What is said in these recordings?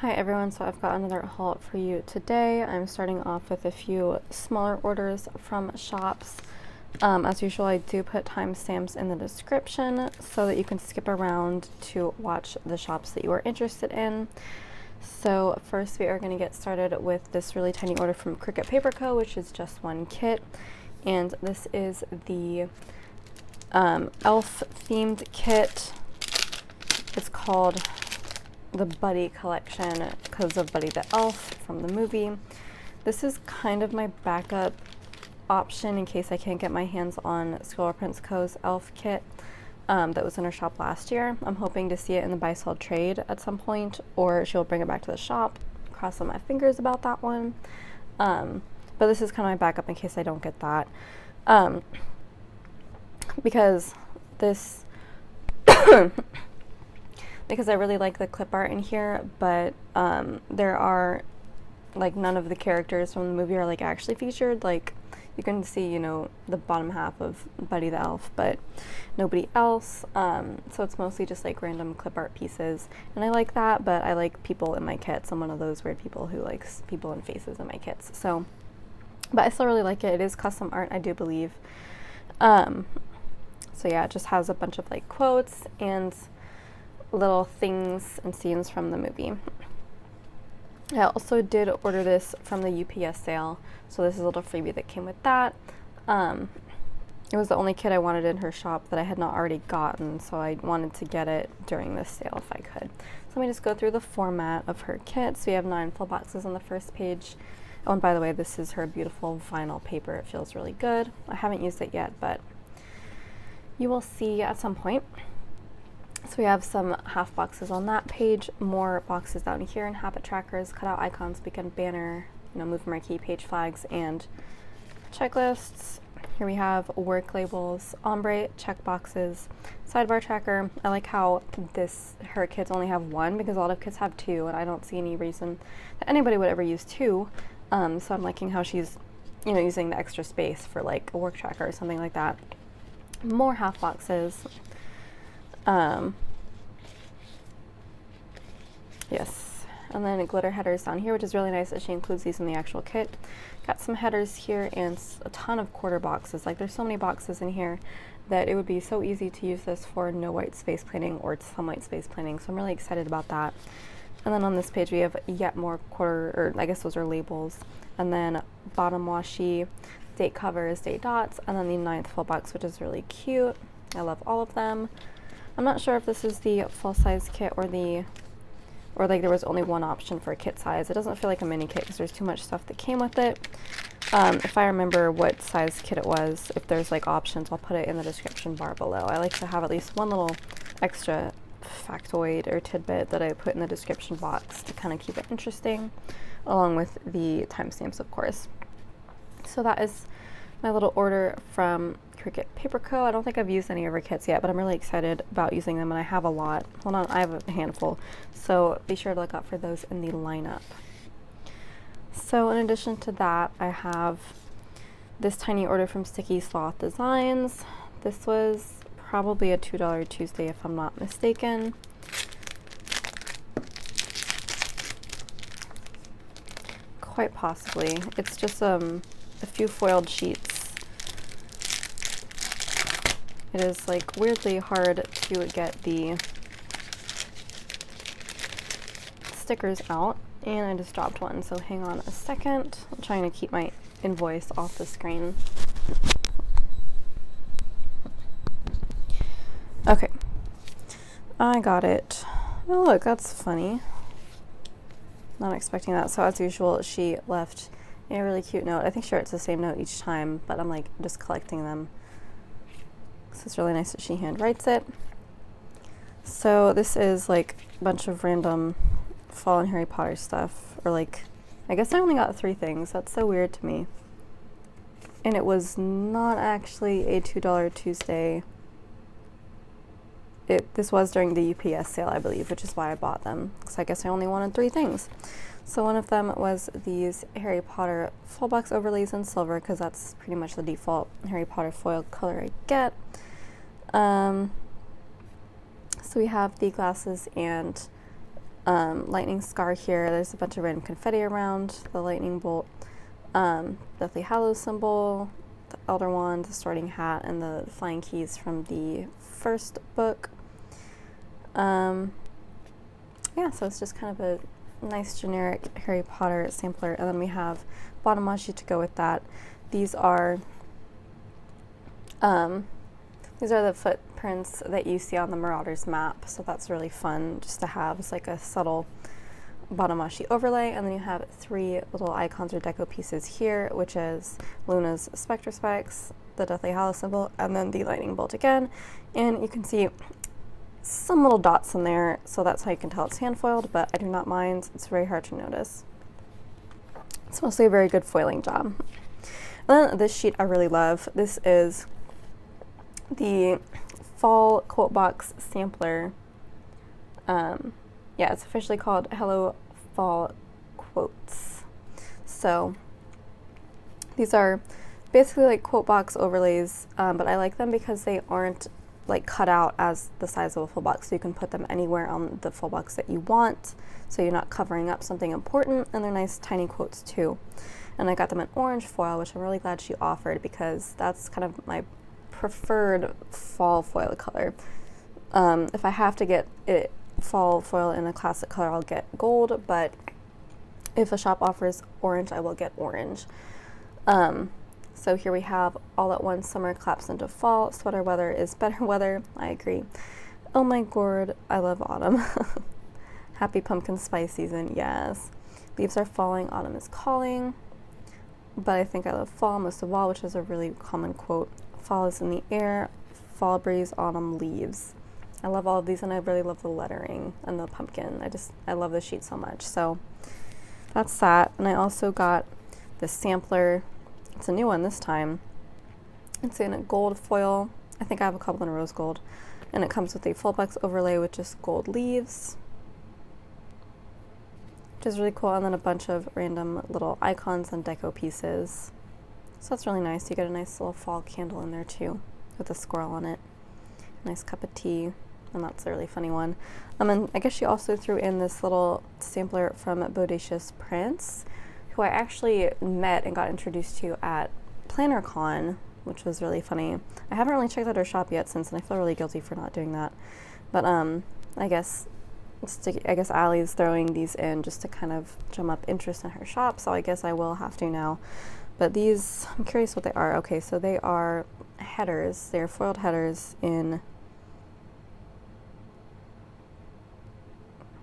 Hi everyone, so I've got another haul for you today. I'm starting off with a few smaller orders from shops. As usual, I do put timestamps in the description so that you can skip around to watch the shops that you are interested in. So first we are going to get started with this really tiny order from ScribblePrintsCo, which is just one kit. And this is the elf themed kit. It's called the Buddy collection because of Buddy the Elf from the movie. This is kind of my backup option in case I can't get my hands on ScribblePrintsCo's elf kit that was in her shop last year. I'm hoping to see it in the buy sell trade at some point, or she'll bring it back to the shop. Crossing my fingers about that one. But this is kind of my backup in case I don't get that. Because this because I really like the clip art in here, but there are like none of the characters from the movie are like actually featured. Like you can see, you know, the bottom half of Buddy the Elf, but nobody else. So it's mostly just like random clip art pieces, and I like that, but I like people in my kits. I'm one of those weird people who likes people and faces in my kits. So, but I still really like it. It is custom art, I do believe. So yeah, it just has a bunch of like quotes and little things and scenes from the movie. I also did order this from the UPS sale, so this is a little freebie that came with that. It was the only kit I wanted in her shop that I had not already gotten, so I wanted to get it during this sale if I could. So let me just go through the format of her kit. So we have 9 full boxes on the first page. Oh, and by the way, this is her beautiful vinyl paper. It feels really good. I haven't used it yet, but you will see at some point. So we have some half boxes on that page, more boxes down here, and habit trackers, cutout icons, weekend banner, you know, move marquee, page flags, and checklists. Here we have work labels, ombre, check boxes, sidebar tracker. I like how her kits only have one because a lot of kits have 2, and I don't see any reason that anybody would ever use 2. So I'm liking how she's, you know, using the extra space for like a work tracker or something like that. More half boxes. Yes, and then glitter headers down here, which is really nice that she includes these in the actual kit. Got some headers here and a ton of quarter boxes. Like there's so many boxes in here that it would be so easy to use this for no white space planning or some white space planning, so I'm really excited about that. And then on this page we have yet more quarter, or I guess those are labels, and then bottom washi, date covers, date dots, and then the 9th full box, which is really cute. I love all of them. I'm not sure if this is the full size kit or like there was only one option for a kit size. It doesn't feel like a mini kit because there's too much stuff that came with it. If I remember what size kit it was, if there's like options, I'll put it in the description bar below. I like to have at least one little extra factoid or tidbit that I put in the description box to kind of keep it interesting, along with the timestamps, of course. So that is my little order from ScribblePrintsCo. I don't think I've used any of her kits yet, but I'm really excited about using them, and I have a lot. Hold on, I have a handful, so be sure to look out for those in the lineup. So in addition to that, I have this tiny order from Sticky Sloth Designs. This was probably a $2 Tuesday if I'm not mistaken. Quite possibly. It's just a few foiled sheets. It is like weirdly hard to get the stickers out, and I just dropped one, so hang on a second. I'm trying to keep my invoice off the screen. Okay, I got it. Oh look, that's funny. Not expecting that. So as usual, she left a really cute note. I think sure it's the same note each time, but I'm like just collecting them. So it's really nice that she hand writes it. So this is like a bunch of random Fallen Harry Potter stuff, or like, I guess I only got 3 things. That's so weird to me. And it was not actually a $2 Tuesday. This was during the UPS sale, I believe, which is why I bought them, because I guess I only wanted 3 things. So one of them was these Harry Potter full box overlays in silver, because that's pretty much the default Harry Potter foil color I get. So we have the glasses and lightning scar here. There's a bunch of random confetti around, the lightning bolt, Deathly Hallows symbol, the Elder Wand, the sorting hat, and the flying keys from the first book. Yeah, so it's just kind of a nice generic Harry Potter sampler, and then we have bottom washi to go with that. These are the footprints that you see on the Marauders map, so that's really fun just to have. It's like a subtle bottom washi overlay, and then you have 3 little icons or deco pieces here, which is Luna's Spectre Specs, the Deathly Hallows symbol, and then the lightning bolt again. And you can see some little dots in there, so that's how you can tell it's hand foiled, but I do not mind. It's very hard to notice. It's mostly a very good foiling job. And then this sheet I really love. This is the Fall Quote Box Sampler. Yeah, it's officially called Hello Fall Quotes. So these are basically like quote box overlays, but I like them because they aren't like cut out as the size of a full box, so you can put them anywhere on the full box that you want, so you're not covering up something important, and they're nice tiny quotes too. And I got them in orange foil, which I'm really glad she offered because that's kind of my preferred fall foil color. If I have to get it fall foil in a classic color, I'll get gold, but if a shop offers orange, I will get orange. So here we have all at once, summer collapsed into fall, sweater weather is better weather. I agree. Oh my gourd, I love autumn. Happy pumpkin spice season, yes. Leaves are falling, autumn is calling. But I think I love fall most of all, which is a really common quote. Fall is in the air, fall breeze, autumn leaves. I love all of these, and I really love the lettering and the pumpkin. I love this sheet so much. So that's that. And I also got the sampler. It's a new one this time. It's in a gold foil. I think I have a couple in rose gold. And it comes with a full box overlay with just gold leaves, which is really cool. And then a bunch of random little icons and deco pieces. So that's really nice. You get a nice little fall candle in there too with a squirrel on it. Nice cup of tea. And that's a really funny one. And I guess she also threw in this little sampler from Bodacious Prints, who I actually met and got introduced to at PlannerCon, which was really funny. I haven't really checked out her shop yet since, and I feel really guilty for not doing that. But I guess Allie's throwing these in just to kind of drum up interest in her shop, so I guess I will have to now. But these, I'm curious what they are. Okay, so they are headers. They're foiled headers in,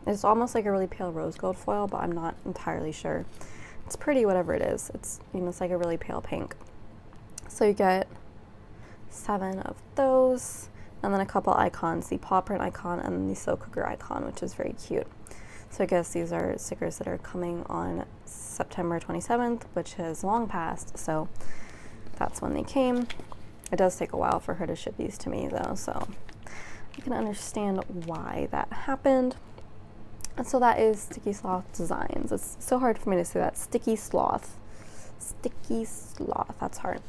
it's almost like a really pale rose gold foil, but I'm not entirely sure. It's pretty, whatever it is. It's, it's like a really pale pink. So you get 7 of those, and then a couple icons, the paw print icon and the slow cooker icon, which is very cute. So I guess these are stickers that are coming on September 27th, which has long passed, so that's when they came. It does take a while for her to ship these to me though, so I can understand why that happened. And so that is Sticky Sloth Designs. It's so hard for me to say that. Sticky Sloth. Sticky Sloth. That's hard.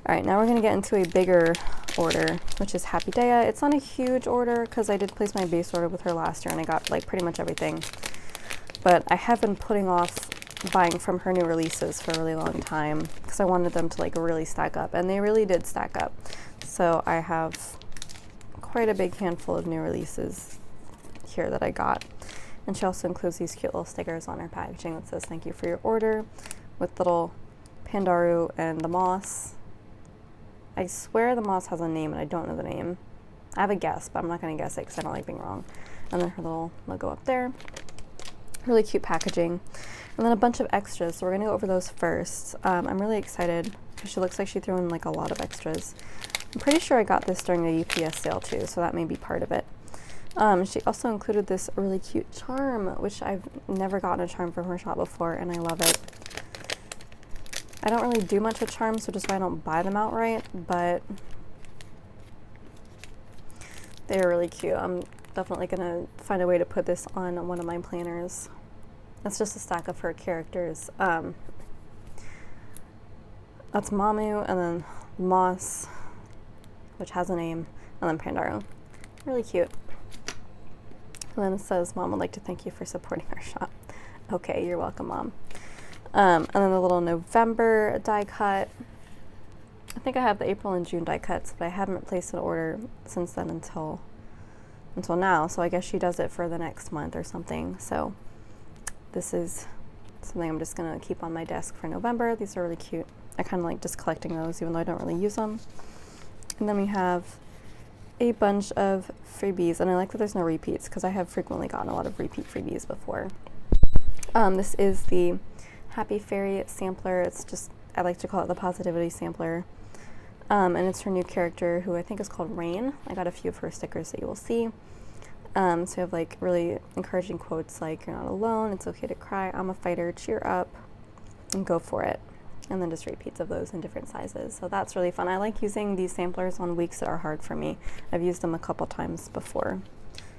All right, now we're going to get into a bigger order, which is Happy Daya. It's not a huge order because I did place my base order with her last year and I got like pretty much everything. But I have been putting off buying from her new releases for a really long time because I wanted them to like really stack up, and they really did stack up. So I have quite a big handful of new releases here that I got. And she also includes these cute little stickers on her packaging that says thank you for your order, with little Pandaru and the moss. I swear the moss has a name and I don't know the name. I have a guess, but I'm not going to guess it because I don't like being wrong. And then her little logo up there. Really cute packaging. And then a bunch of extras, so we're going to go over those first. I'm really excited because she looks like she threw in like a lot of extras. I'm pretty sure I got this during the UPS sale too, so that may be part of it. She also included this really cute charm, which I've never gotten a charm from her shop before, and I love it. I don't really do much with charms, so just why I don't buy them outright, but they're really cute. I'm definitely gonna find a way to put this on one of my planners. That's just a stack of her characters. That's Mamu, and then Moss, which has a name, and then Pandaru. Really cute. And then it says, Mom would like to thank you for supporting our shop. Okay, you're welcome, Mom. And then the little November die cut. I think I have the April and June die cuts, but I haven't placed an order since then until now. So I guess she does it for the next month or something. So this is something I'm just going to keep on my desk for November. These are really cute. I kind of like just collecting those, even though I don't really use them. And then we have a bunch of freebies, and I like that there's no repeats because I have frequently gotten a lot of repeat freebies before. This is the Happy Fairy sampler. It's just, I like to call it the Positivity sampler. And it's her new character, who I think is called Rain. I got a few of her stickers that you will see. So you have like really encouraging quotes like, "You're not alone, it's okay to cry, I'm a fighter, cheer up, and go for it." And then just repeats of those in different sizes. So that's really fun. I like using these samplers on weeks that are hard for me. I've used them a couple times before.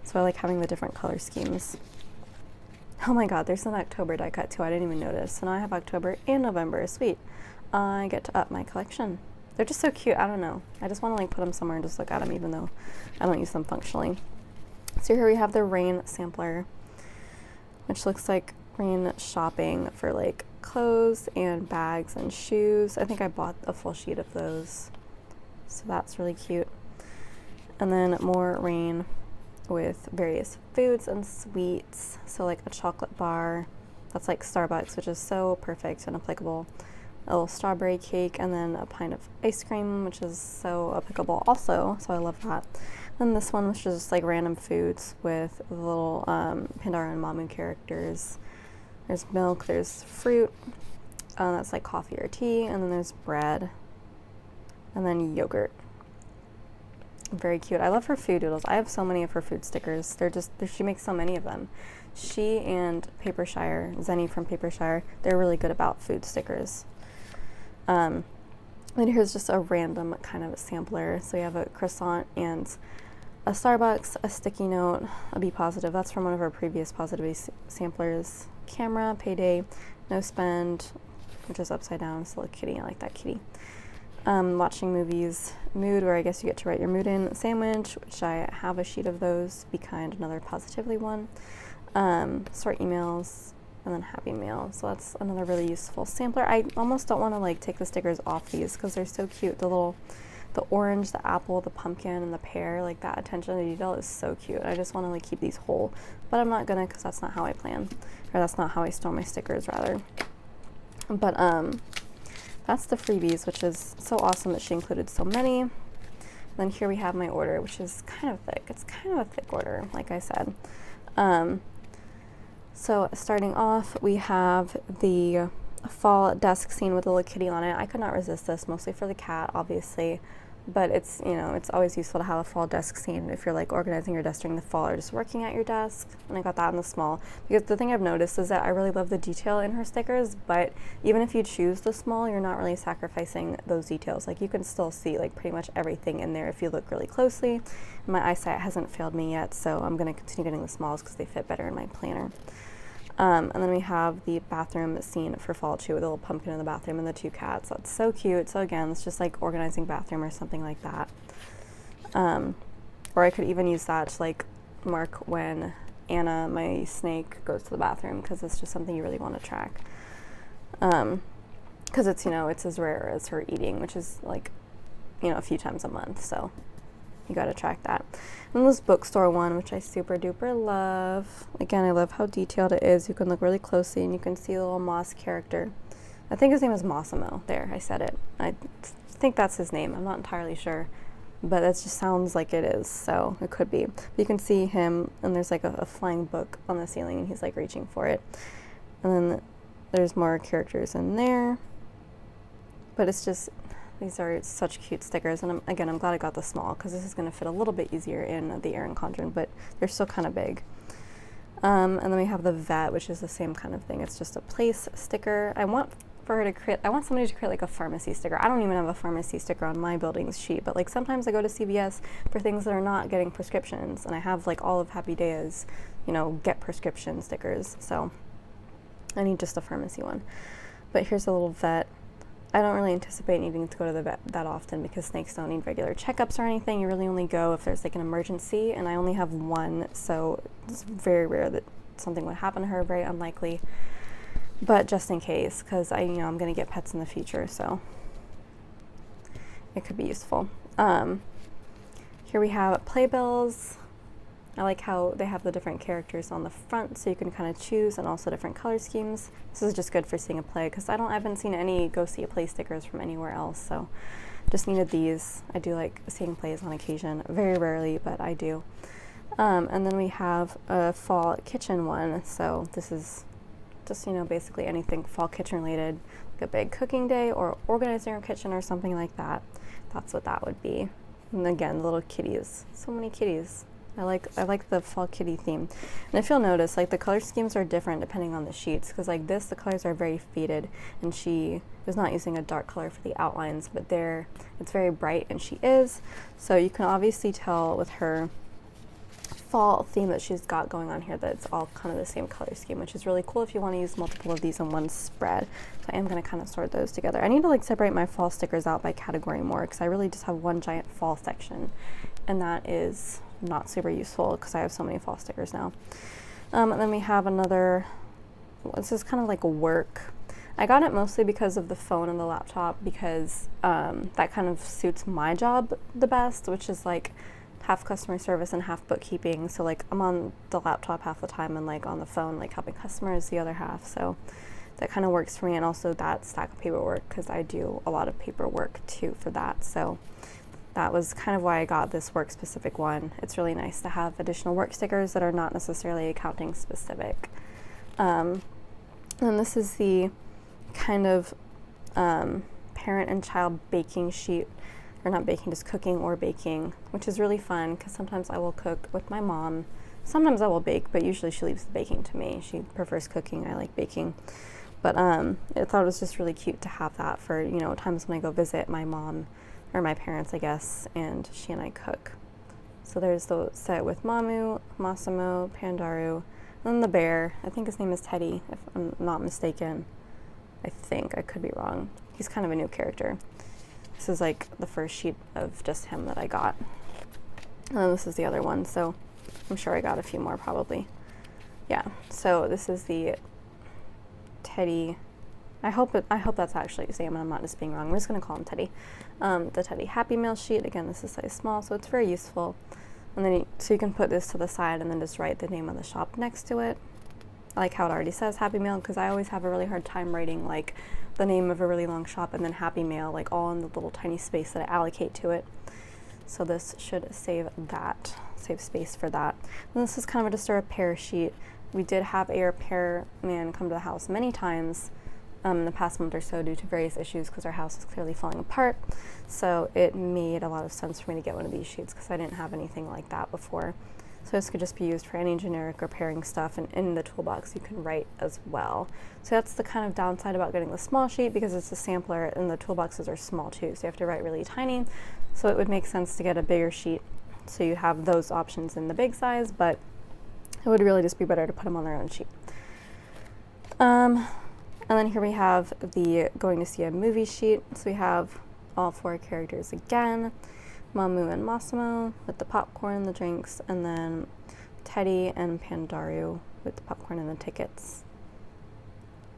So I like having the different color schemes. Oh my god, there's an October die cut too. I didn't even notice. So now I have October and November. Sweet. I get to up my collection. They're just so cute. I don't know. I just want to like put them somewhere and just look at them, even though I don't use them functionally. So here we have the Rain sampler, which looks like Rain shopping for like clothes and bags and shoes. I think I bought a full sheet of those. So that's really cute. And then more Rain with various foods and sweets. So like a chocolate bar. That's like Starbucks, which is so perfect and applicable. A little strawberry cake, and then a pint of ice cream, which is so applicable also, so I love that. Then this one, which is just like random foods with the little Pandora and Mamu characters. There's milk, there's fruit, that's like coffee or tea, and then there's bread, and then yogurt. Very cute. I love her food doodles. I have so many of her food stickers. She makes so many of them. She and Papershire, Zenny from Papershire, they're really good about food stickers. And here's just a random kind of sampler. So you have a croissant and a Starbucks, a sticky note, a Be Positive. That's from one of our previous Positivity samplers. Camera, payday, no spend, which is upside down. It's a little kitty. I like that kitty. Watching movies, mood, where I guess you get to write your mood in. Sandwich, which I have a sheet of those. Be kind, another Positively one. Sort emails. And then Happy Mail. So that's another really useful sampler. I almost don't want to like take the stickers off these because they're so cute. The orange, the apple, the pumpkin, and the pear, like that attention to detail is so cute. I just want to like keep these whole, but I'm not gonna because that's not how I plan, or that's not how I store my stickers rather. But that's the freebies, which is so awesome that she included so many. And then here we have my order, which is kind of thick. It's kind of a thick order, like I said. So starting off, we have the fall desk scene with a little kitty on it. I could not resist this, mostly for the cat, obviously, but it's, you know, it's always useful to have a fall desk scene if you're like organizing your desk during the fall or just working at your desk. And I got that in the small, because the thing I've noticed is that I really love the detail in her stickers, but even if you choose the small, you're not really sacrificing those details. Like you can still see like pretty much everything in there if you look really closely. My eyesight hasn't failed me yet, so I'm going to continue getting the smalls because they fit better in my planner. And then we have the bathroom scene for fall too, with a little pumpkin in the bathroom and the two cats. That's so cute. So again, it's just like organizing bathroom or something like that. Or I could even use that to like mark when Anna, my snake, goes to the bathroom, because it's just something you really want to track. Because it's, you know, it's as rare as her eating, which is like, you know, a few times a month. So you got to track that. And this bookstore one, which I super duper love. Again, I love how detailed it is. You can look really closely and you can see the little Moss character. I think his name is Mossimo. There, I said it. I think that's his name. I'm not entirely sure, but it just sounds like it is, so it could be. But you can see him, and there's like a flying book on the ceiling, and he's like reaching for it. And then there's more characters in there. But it's just, these are such cute stickers, and I'm glad I got the small, because this is going to fit a little bit easier in the Erin Condren, but they're still kind of big. And then we have the vet, which is the same kind of thing. It's just a place sticker. I want somebody to create like a pharmacy sticker. I don't even have a pharmacy sticker on my building's sheet, but like sometimes I go to CVS for things that are not getting prescriptions, and I have like all of Happy Daya's, you know, get prescription stickers, so I need just a pharmacy one. But here's a little vet. I don't really anticipate needing to go to the vet that often because snakes don't need regular checkups or anything. You really only go if there's like an emergency, and I only have one, so it's very rare that something would happen to her, very unlikely. But just in case, because I'm going to get pets in the future, so it could be useful. Here we have playbills. I like how they have the different characters on the front, so you can kind of choose, and also different color schemes. This is just good for seeing a play, because I haven't seen any go see a play stickers from anywhere else, so just needed these. I do like seeing plays on occasion, very rarely, but I do. And then we have a fall kitchen one, so this is just, basically anything fall kitchen related, like a big cooking day or organizing your kitchen or something like that. That's what that would be. And again, little kitties, so many kitties. I like the fall kitty theme. And if you'll notice, like the color schemes are different depending on the sheets, because like this, the colors are very faded, and she is not using a dark color for the outlines, but it's very bright, and she is. So you can obviously tell with her fall theme that she's got going on here that it's all kind of the same color scheme, which is really cool if you want to use multiple of these in one spread. So I am going to kind of sort those together. I need to like separate my fall stickers out by category more, because I really just have one giant fall section, and that is not super useful because I have so many fall stickers now. And then we have another, this is kind of like a work. I got it mostly because of the phone and the laptop, because that kind of suits my job the best, which is like half customer service and half bookkeeping. So like I'm on the laptop half the time and like on the phone like helping customers the other half, so that kind of works for me. And also that stack of paperwork, because I do a lot of paperwork too for that, so that was kind of why I got this work specific one. It's really nice to have additional work stickers that are not necessarily accounting specific. And this is the kind of parent and child baking sheet, or not baking, just cooking or baking, which is really fun because sometimes I will cook with my mom. Sometimes I will bake, but usually she leaves the baking to me. She prefers cooking, I like baking. But I thought it was just really cute to have that for, times when I go visit my mom, or my parents, I guess, and she and I cook. So there's the set with Mamu, Massimo, Pandaru, and then the bear. I think his name is Teddy, if I'm not mistaken. I think, I could be wrong. He's kind of a new character. This is like the first sheet of just him that I got. And then this is the other one, so I'm sure I got a few more probably. Yeah, so this is the Teddy. I hope that's actually his name and I'm not just being wrong. I'm just going to call him Teddy. The Teddy Happy Meal sheet, again, this is size small, so it's very useful. And then so you can put this to the side and then just write the name of the shop next to it. I like how it already says Happy Meal, because I always have a really hard time writing like the name of a really long shop and then Happy Meal, like all in the little tiny space that I allocate to it. So this should save space for that. And this is kind of just a repair sheet. We did have a repair man come to the house many times in the past month or so due to various issues, because our house is clearly falling apart. So it made a lot of sense for me to get one of these sheets, because I didn't have anything like that before. So this could just be used for any generic repairing stuff, and in the toolbox you can write as well. So that's the kind of downside about getting the small sheet, because it's a sampler and the toolboxes are small too, so you have to write really tiny. So it would make sense to get a bigger sheet so you have those options in the big size, but it would really just be better to put them on their own sheet. And then here we have the going to see a movie sheet. So we have all four characters again, Mamu and Massimo with the popcorn and the drinks, and then Teddy and Pandaru with the popcorn and the tickets.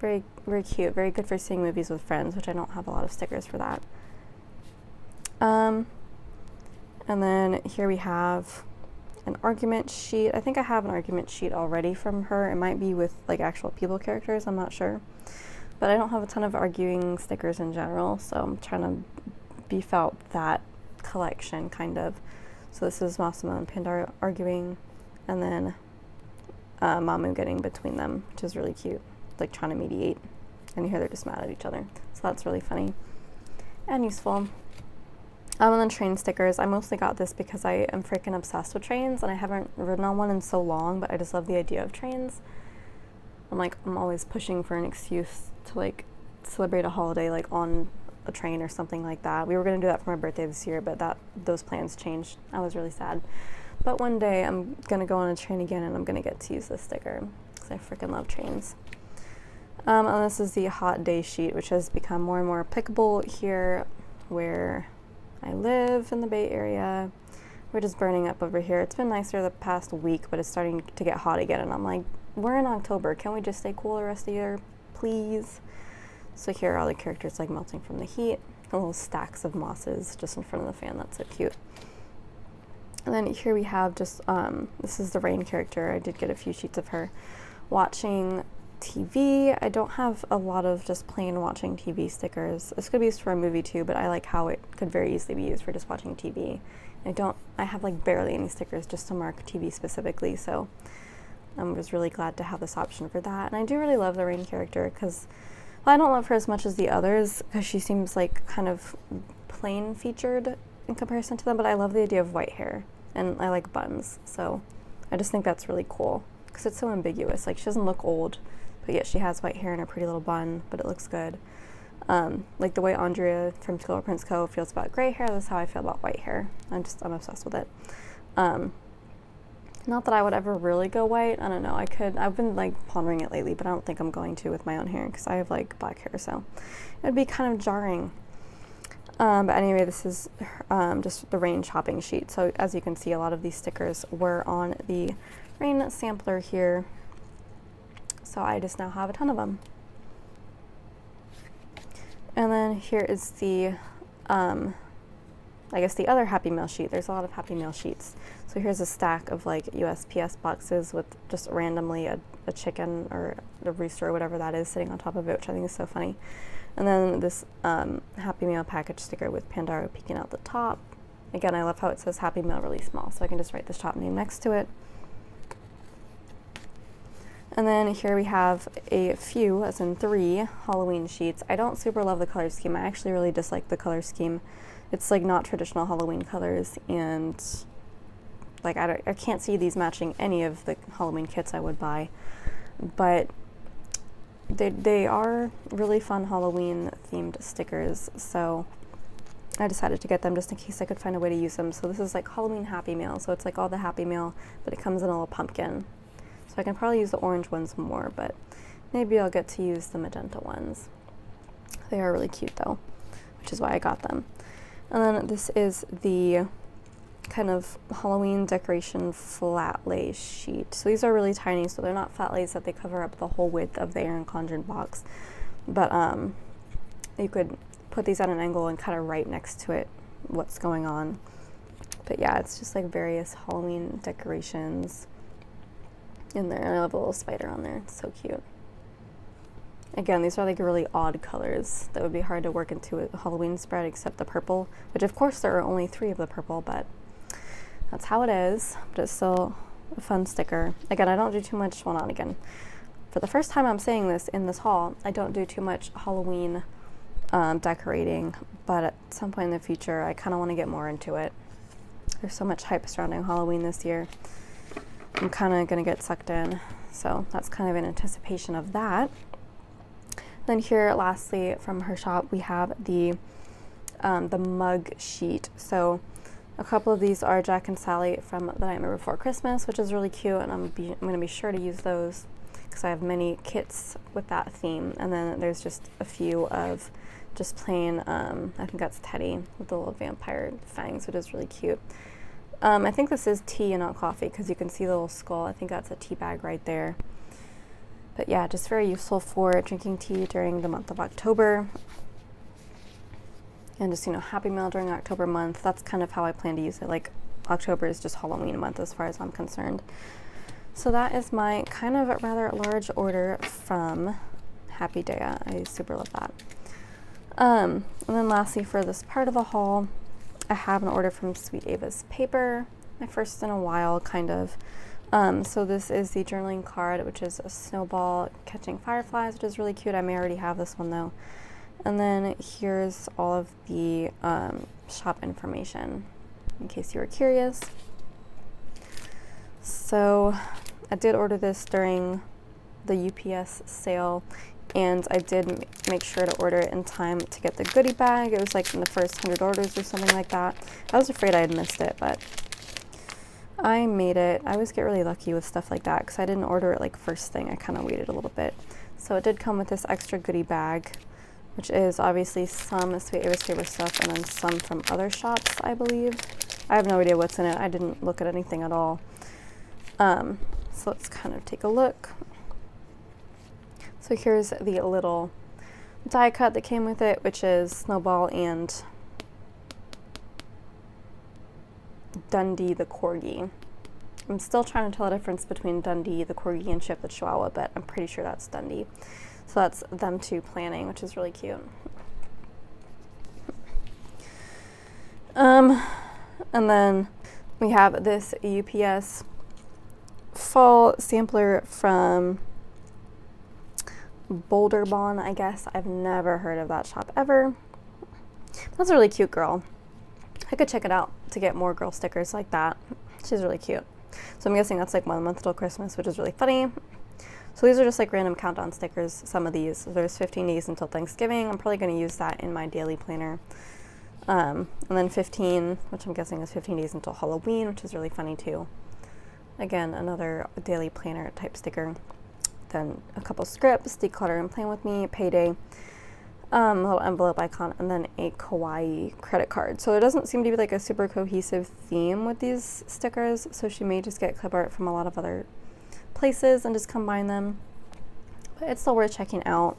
Very, very cute, very good for seeing movies with friends, which I don't have a lot of stickers for that. And then here we have an argument sheet. I think I have an argument sheet already from her. It might be with like actual people characters, I'm not sure. But I don't have a ton of arguing stickers in general, so I'm trying to beef out that collection kind of. So this is Massimo and Pandaru arguing, and then Mamu getting between them, which is really cute, like trying to mediate. And you hear they're just mad at each other. So that's really funny and useful. And then train stickers. I mostly got this because I am freaking obsessed with trains, and I haven't ridden on one in so long, but I just love the idea of trains. I'm always pushing for an excuse to like celebrate a holiday like on a train or something like that. We were going to do that for my birthday this year, but those plans changed. I was really sad. But one day I'm going to go on a train again, and I'm going to get to use this sticker because I freaking love trains. And this is the hot day sheet, which has become more and more applicable here where I live in the Bay Area. We're just burning up over here. It's been nicer the past week, but it's starting to get hot again, and I'm like, we're in October. Can we just stay cool the rest of the year, please? So here are all the characters like melting from the heat. Little stacks of mosses just in front of the fan. That's so cute. And then here we have just, this is the rain character. I did get a few sheets of her watching TV. I don't have a lot of just plain watching TV stickers. This could be used for a movie too, but I like how it could very easily be used for just watching TV. I have like barely any stickers just to mark TV specifically, so I was really glad to have this option for that. And I do really love the rain character because, well, I don't love her as much as the others because she seems like kind of plain featured in comparison to them, but I love the idea of white hair and I like buns, so I just think that's really cool because it's so ambiguous. Like, she doesn't look old, but yet she has white hair and a pretty little bun, but it looks good. Like the way Andrea from ScribblePrintsCo feels about gray hair, that's how I feel about white hair. I'm obsessed with it. Not that I would ever really go white. I don't know. I've been like pondering it lately, but I don't think I'm going to with my own hair because I have like black hair, so it'd be kind of jarring. But anyway, this is just the rain shopping sheet. So as you can see, a lot of these stickers were on the rain sampler here. So I just now have a ton of them. And then here is the, I guess the other Happy Mail sheet. There's a lot of Happy Mail sheets. So here's a stack of like USPS boxes with just randomly a chicken or a rooster or whatever that is sitting on top of it, which I think is so funny. And then this Happy Mail package sticker with Pandaro peeking out the top. Again, I love how it says Happy Mail really small, so I can just write the shop name next to it. And then here we have a few, as in 3, Halloween sheets. I don't super love the color scheme. I actually really dislike the color scheme. It's like not traditional Halloween colors, and like I can't see these matching any of the Halloween kits I would buy. But they are really fun Halloween themed stickers, so I decided to get them just in case I could find a way to use them. So this is like Halloween Happy Mail, so it's like all the Happy Mail, but it comes in a little pumpkin. So I can probably use the orange ones more, but maybe I'll get to use the magenta ones. They are really cute though, which is why I got them. And then this is the kind of Halloween decoration flat lay sheet. So these are really tiny, so they're not flat lays that they cover up the whole width of the Erin Condren box. But you could put these at an angle and kind of right next to it what's going on. But yeah, it's just like various Halloween decorations in there. And I love a little spider on there. It's so cute. Again, these are like really odd colors that would be hard to work into a Halloween spread except the purple, which of course there are only 3 of the purple, but that's how it is. But it's still a fun sticker. Again, I don't do too much, well, not again. For the first time I'm saying this in this haul, I don't do too much Halloween decorating, but at some point in the future, I kind of want to get more into it. There's so much hype surrounding Halloween this year. I'm kind of going to get sucked in, so that's kind of in anticipation of that. Then here, lastly, from her shop, we have the mug sheet. So a couple of these are Jack and Sally from The Nightmare Before Christmas, which is really cute, and I'm going to be sure to use those because I have many kits with that theme. And then there's just a few of just plain, I think that's Teddy with the little vampire fangs, which is really cute. I think this is tea and not coffee because you can see the little skull. I think that's a tea bag right there. But yeah, just very useful for drinking tea during the month of October. And just, Happy Mail during October month. That's kind of how I plan to use it. Like, October is just Halloween month as far as I'm concerned. So that is my kind of rather large order from Happy Daya. I super love that. And then lastly, for this part of the haul, I have an order from Sweet Ava's Paper. My first in a while, kind of. So this is the journaling card, which is a snowball catching fireflies, which is really cute. I may already have this one though. And then here's all of the shop information, in case you were curious. So I did order this during the UPS sale, and I did make sure to order it in time to get the goodie bag. It was like in the first 100 orders or something like that. I was afraid I had missed it, but I made it. I always get really lucky with stuff like that because I didn't order it like first thing. I kind of waited a little bit. So it did come with this extra goodie bag, which is obviously some Sweet Ava's Paper stuff and then some from other shops, I believe. I have no idea what's in it. I didn't look at anything at all. So let's kind of take a look. So here's the little die cut that came with it, which is Snowball and Dundee the Corgi. I'm still trying to tell the difference between Dundee the Corgi and Chip the Chihuahua, but I'm pretty sure that's Dundee. So that's them two planning, which is really cute. And then we have this UPS fall sampler from Boulder Bond, I guess. I've never heard of that shop ever. That's a really cute girl. I could check it out to get more girl stickers like that. She's really cute. So I'm guessing that's like 1 month till Christmas, which is really funny. So these are just like random countdown stickers, some of these. So there's 15 days until Thanksgiving. I'm probably going to use that in my daily planner. And then 15, which I'm guessing is 15 days until Halloween, which is really funny too. Again, another daily planner type sticker. Then a couple scripts, declutter and plan with me, payday, a little envelope icon, and then a kawaii credit card. So there doesn't seem to be like a super cohesive theme with these stickers, so she may just get clip art from a lot of other places and just combine them, but it's still worth checking out.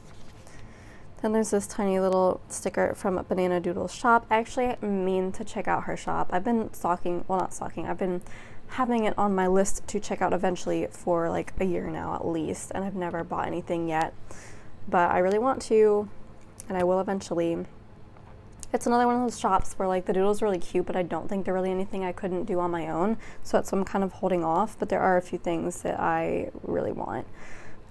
Then there's this tiny little sticker from Banana Doodle's shop. I actually mean to check out her shop. I've been stalking, well, not stalking, I've been having it on my list to check out eventually for like a year now at least, and I've never bought anything yet, but I really want to, and I will eventually. It's another one of those shops where like the doodles are really cute, but I don't think they're really anything I couldn't do on my own, so that's why I'm kind of holding off, but there are a few things that I really want.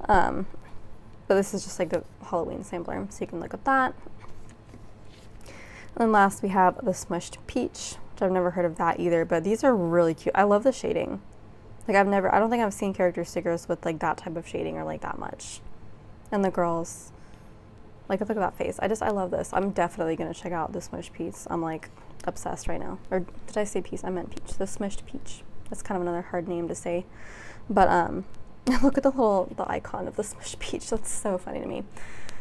But this is just like the Halloween sampler, so you can look at that. And then last we have the Smushed Peach, which I've never heard of that either, but these are really cute. I love the shading. Like I don't think I've seen character stickers with like that type of shading or like that much. And the girls, like look at that face. I love this. I'm definitely gonna check out the Smushed Peach. I'm like obsessed right now. Or did I say peach? I meant peach. The Smushed Peach. That's kind of another hard name to say. But look at the icon of the Smushed Peach. That's so funny to me.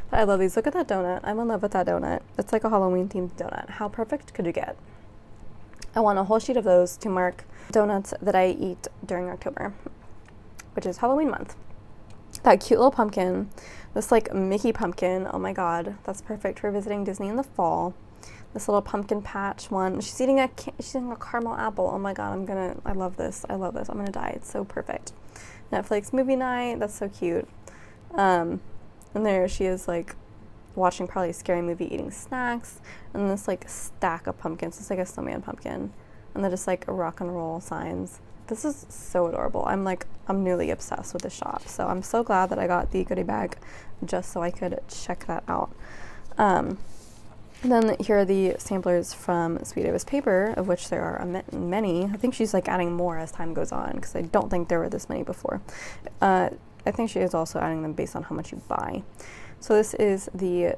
But I love these. Look at that donut. I'm in love with that donut. It's like a Halloween themed donut. How perfect could you get? I want a whole sheet of those to mark donuts that I eat during October, which is Halloween month. That cute little pumpkin, this like Mickey pumpkin, oh my god, that's perfect for visiting Disney in the fall. This little pumpkin patch one, she's eating a caramel apple, oh my god, I love this, I'm gonna die, it's so perfect. Netflix movie night, that's so cute. And there she is like watching probably a scary movie, eating snacks, and this like stack of pumpkins. It's like a snowman pumpkin, and then just like rock and roll signs. This is so adorable. I'm nearly obsessed with the shop. So I'm so glad that I got the goodie bag just so I could check that out. And then here are the samplers from Sweet Ava's Paper, of which there are many. I think she's like adding more as time goes on because I don't think there were this many before. I think she is also adding them based on how much you buy. So this is the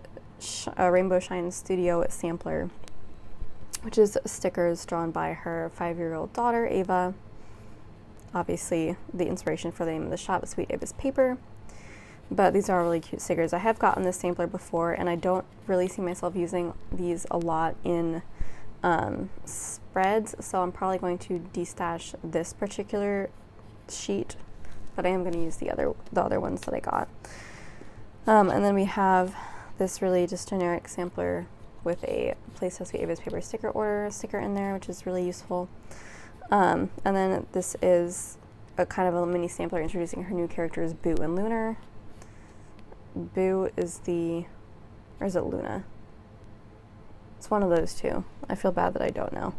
Rainbow Shine Studio sampler, which is stickers drawn by her 5-year-old daughter, Ava. Obviously, the inspiration for the name of the shop is Sweet Ava's Paper. But these are really cute stickers. I have gotten this sampler before, and I don't really see myself using these a lot in spreads, so I'm probably going to destash this particular sheet, but I am going to use the other ones that I got. And then we have this really just generic sampler with a Place to Sweet Ava's Paper sticker order sticker in there, which is really useful. And then this is a kind of a mini sampler introducing her new characters, Boo and Lunar. Boo is or is it Luna? It's one of those two. I feel bad that I don't know.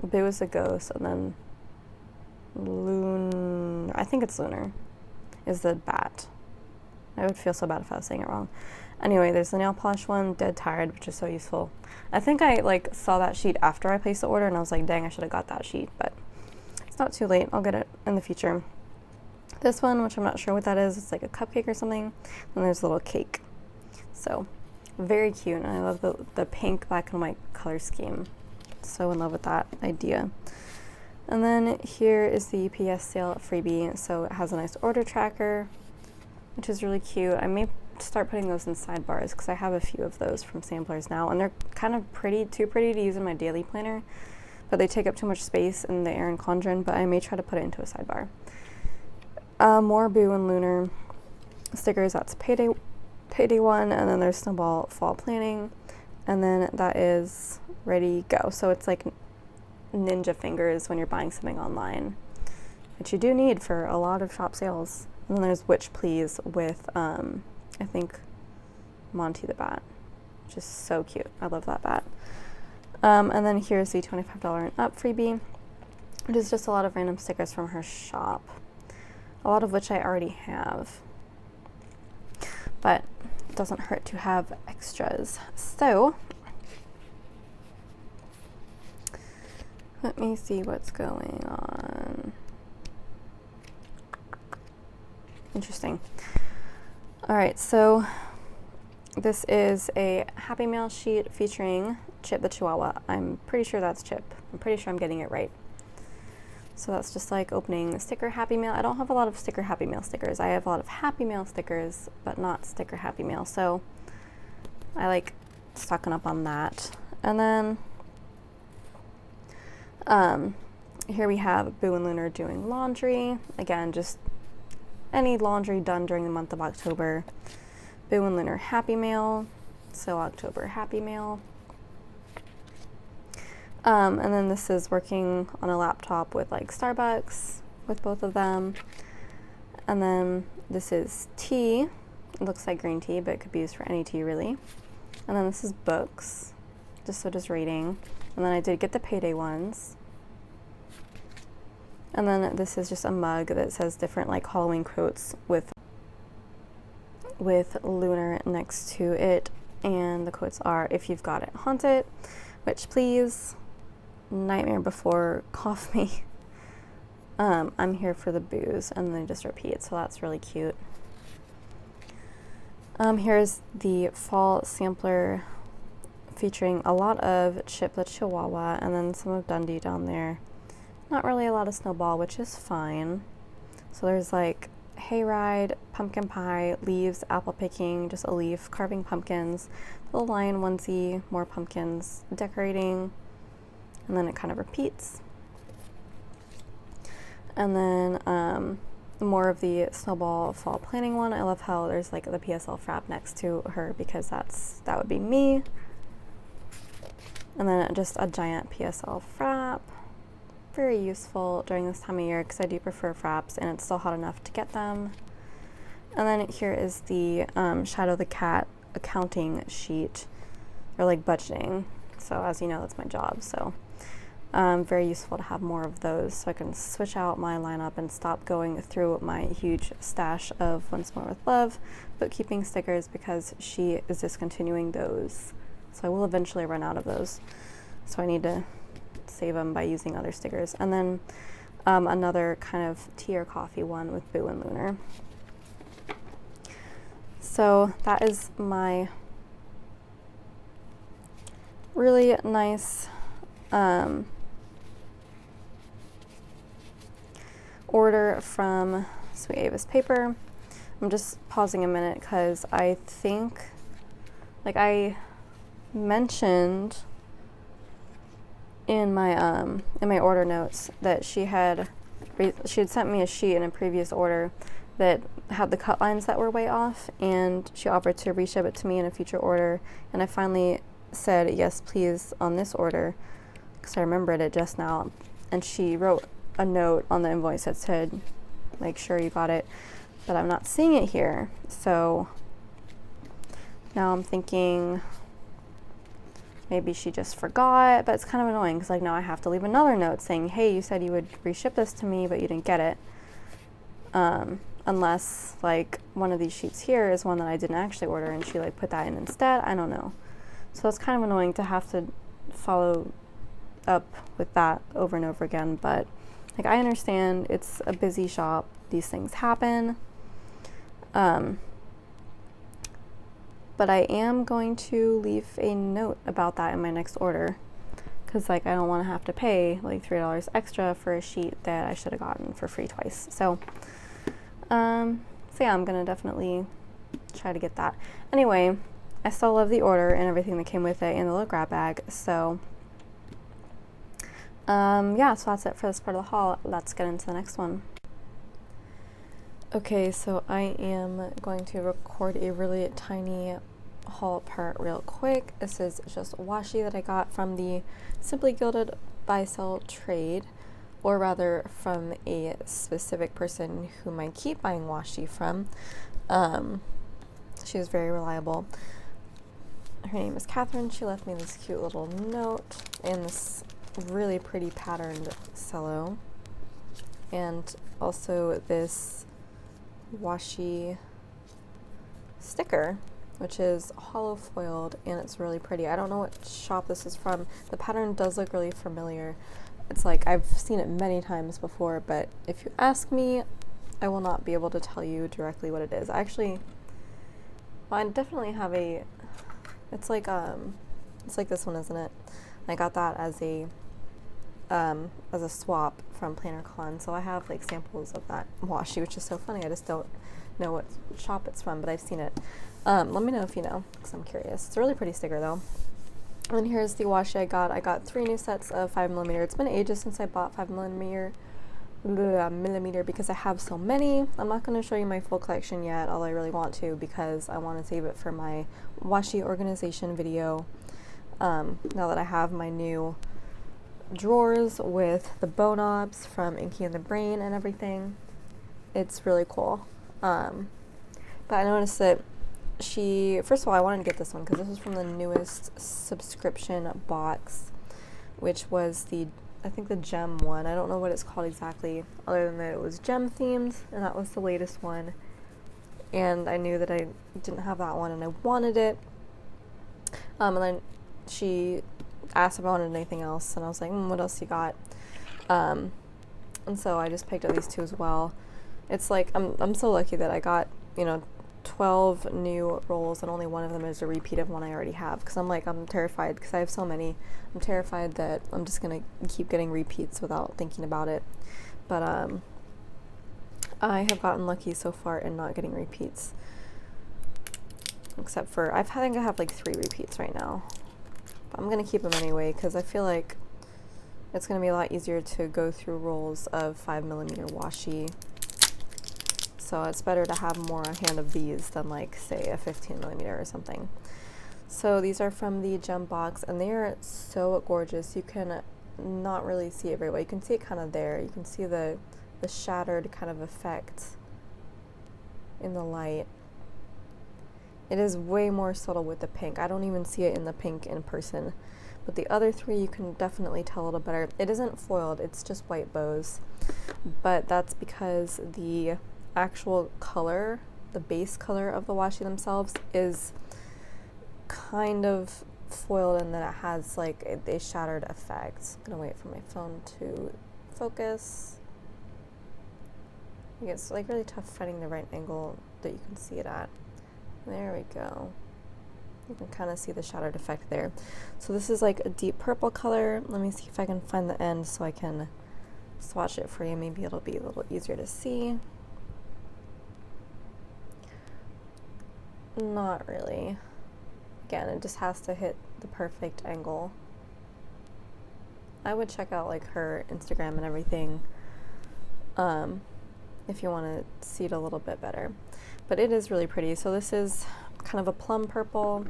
Boo is the ghost, and then I think it's Lunar, is the bat. I would feel so bad if I was saying it wrong. Anyway, there's the nail polish one, Dead Tired, which is so useful. I think I saw that sheet after I placed the order, and I was like, dang, I should have got that sheet, but it's not too late. I'll get it in the future. This one, which I'm not sure what that is, it's like a cupcake or something, and there's a little cake. So, very cute, and I love the pink, black, and white color scheme. So in love with that idea. And then here is the UPS sale freebie. So it has a nice order tracker, which is really cute. I may start putting those in sidebars because I have a few of those from samplers now, and they're kind of too pretty to use in my daily planner, but they take up too much space in the Erin Condren, but I may try to put it into a sidebar. More Boo and Lunar stickers. That's payday one, and then there's Snowball fall planning, and then that is ready go. So it's like ninja fingers when you're buying something online, which you do need for a lot of shop sales. And then there's Witch Please with I think Monty the Bat, which is so cute. I love that bat. And then here's the $25 and up freebie, which is just a lot of random stickers from her shop, a lot of which I already have, but it doesn't hurt to have extras. So let me see what's going on. Interesting. All right, so this is a Happy Mail sheet featuring Chip the Chihuahua. I'm pretty sure that's Chip. I'm pretty sure I'm getting it right. So that's just like opening sticker Happy Mail. I don't have a lot of sticker Happy Mail stickers. I have a lot of Happy Mail stickers, but not sticker Happy Mail. So I like stocking up on that. And then here we have Boo and Lunar doing laundry. Again, just any laundry done during the month of October. Boo and Lunar Happy Mail, so October Happy Mail. And then this is working on a laptop with like Starbucks with both of them. And then this is tea. It looks like green tea, but it could be used for any tea really. And then this is books, just reading. And then I did get the payday ones. And then this is just a mug that says different like Halloween quotes with Lunar next to it. And the quotes are, if you've got it, haunt it, witch please, nightmare before, cough me, I'm here for the booze, and then they just repeat, so that's really cute. Here's the fall sampler featuring a lot of Chip the Chihuahua and then some of Dundee down there. Not really a lot of Snowball, which is fine. So there's like hayride, pumpkin pie, leaves, apple picking, just a leaf, carving pumpkins, little lion onesie, more pumpkins, decorating, and then it kind of repeats. And then more of the Snowball fall planning one. I love how there's like the PSL frap next to her because that would be me. And then just a giant PSL frap. Very useful during this time of year because I do prefer fraps and it's still hot enough to get them. And then here is the Shadow the Cat accounting sheet, or like budgeting. So as you know, that's my job. So very useful to have more of those so I can switch out my lineup and stop going through my huge stash of Once More with Love bookkeeping stickers because she is discontinuing those. So I will eventually run out of those. So I need to save them by using other stickers. And then another kind of tea or coffee one with Boo and Lunar. So that is my really nice order from Sweet Avis Paper. I'm just pausing a minute because I think, like I mentioned in my order notes that she had sent me a sheet in a previous order that had the cut lines that were way off, and she offered to reship it to me in a future order, and I finally said yes please on this order because I remembered it just now, and she wrote a note on the invoice that said make sure you got it, but I'm not seeing it here. So now I'm thinking maybe she just forgot, but it's kind of annoying because like now I have to leave another note saying, hey, you said you would reship this to me, but you didn't get it. Unless like one of these sheets here is one that I didn't actually order and she like put that in instead. I don't know. So it's kind of annoying to have to follow up with that over and over again, but like I understand it's a busy shop. These things happen. But I am going to leave a note about that in my next order because like I don't want to have to pay like $3 extra for a sheet that I should have gotten for free twice. So yeah, I'm gonna definitely try to get that. Anyway, I still love the order and everything that came with it and the little grab bag. So yeah, so that's it for this part of the haul. Let's get into the next one. Okay, so I am going to record a really tiny haul part real quick. This is just washi that I got from the Simply Gilded buy sell trade, or rather from a specific person whom I keep buying washi from. She was very reliable. Her name is Catherine. She left me this cute little note and this really pretty patterned cello, and also this washi sticker, which is hollow foiled, and it's really pretty. I don't know what shop this is from. The pattern does look really familiar. It's like I've seen it many times before, but if you ask me, I will not be able to tell you directly what it is. Actually, well, I definitely have a, it's like this one, isn't it? I got that as a swap from PlannerCon, so I have like samples of that washi, which is so funny. I just don't know what shop it's from, but I've seen it. Let me know if you know, because I'm curious. It's a really pretty sticker though. And here's the washi I got. I got 3 new sets of 5mm. It's been ages since I bought 5mm because I have so many. I'm not going to show you my full collection yet, although I really want to, because I want to save it for my washi organization video. Now that I have my new drawers with the bow knobs from Inky and the Brain and everything, it's really cool. But I noticed that first of all, I wanted to get this one because this was from the newest subscription box, which was I think the gem one. I don't know what it's called exactly, other than that it was gem themed, and that was the latest one. And I knew that I didn't have that one, and I wanted it. And then she asked if I wanted anything else, and I was like, what else you got? And so I just picked up these 2 as well. It's like I'm so lucky that I got 12 new rolls, and only one of them is a repeat of one I already have, because I'm terrified, because I have so many. I'm terrified that I'm just gonna keep getting repeats without thinking about it. But I have gotten lucky so far in not getting repeats, except for I think I have like 3 repeats right now. But I'm gonna keep them anyway, because I feel like it's gonna be a lot easier to go through rolls of 5mm washi. So it's better to have more on hand of these than like, say, a 15mm or something. So these are from the gem box, and they are so gorgeous. You can not really see it very well. You can see it kind of there. You can see the shattered kind of effect in the light. It is way more subtle with the pink. I don't even see it in the pink in person. But the other 3 you can definitely tell a little better. It isn't foiled, it's just white bows. But that's because the actual color, the base color of the washi themselves, is kind of foiled, and then it has like a shattered effect. I'm gonna wait for my phone to focus. It's like really tough finding the right angle that you can see it at. There we go. You can kind of see the shattered effect there. So this is like a deep purple color. Let me see if I can find the end so I can swatch it for you. Maybe it'll be a little easier to see. Not really. Again, it just has to hit the perfect angle. I would check out like her Instagram and everything if you want to see it a little bit better. But it is really pretty. So this is kind of a plum purple.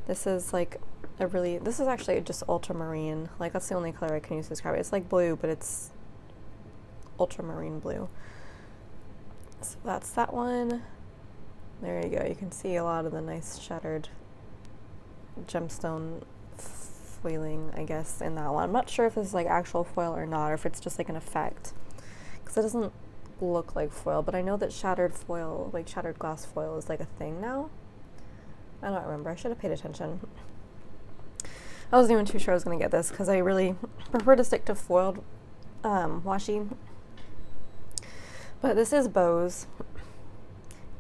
This is like this is actually just ultramarine. Like that's the only color I can use to describe it. It's like blue, but it's ultramarine blue. So that's that one. There you go. You can see a lot of the nice shattered gemstone foiling, I guess, in that one. I'm not sure if this is like actual foil or not, or if it's just like an effect, because it doesn't look like foil, but I know that shattered foil, like shattered glass foil, is like a thing now. I don't remember. I should have paid attention. I wasn't even too sure I was going to get this, because I really prefer to stick to foiled washi. But this is bows,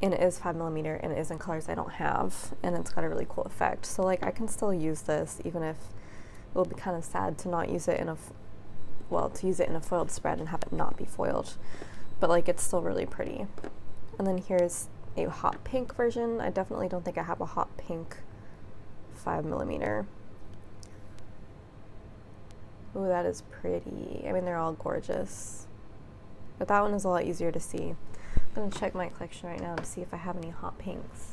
and it is 5mm, and it is in colors I don't have, and it's got a really cool effect. So like I can still use this even if will be kind of sad to not use it in a, to use it in a foiled spread and have it not be foiled. But like, it's still really pretty. And then here's a hot pink version. I definitely don't think I have a hot pink 5mm. Ooh, that is pretty. I mean, they're all gorgeous. But that one is a lot easier to see. I'm gonna check my collection right now to see if I have any hot pinks.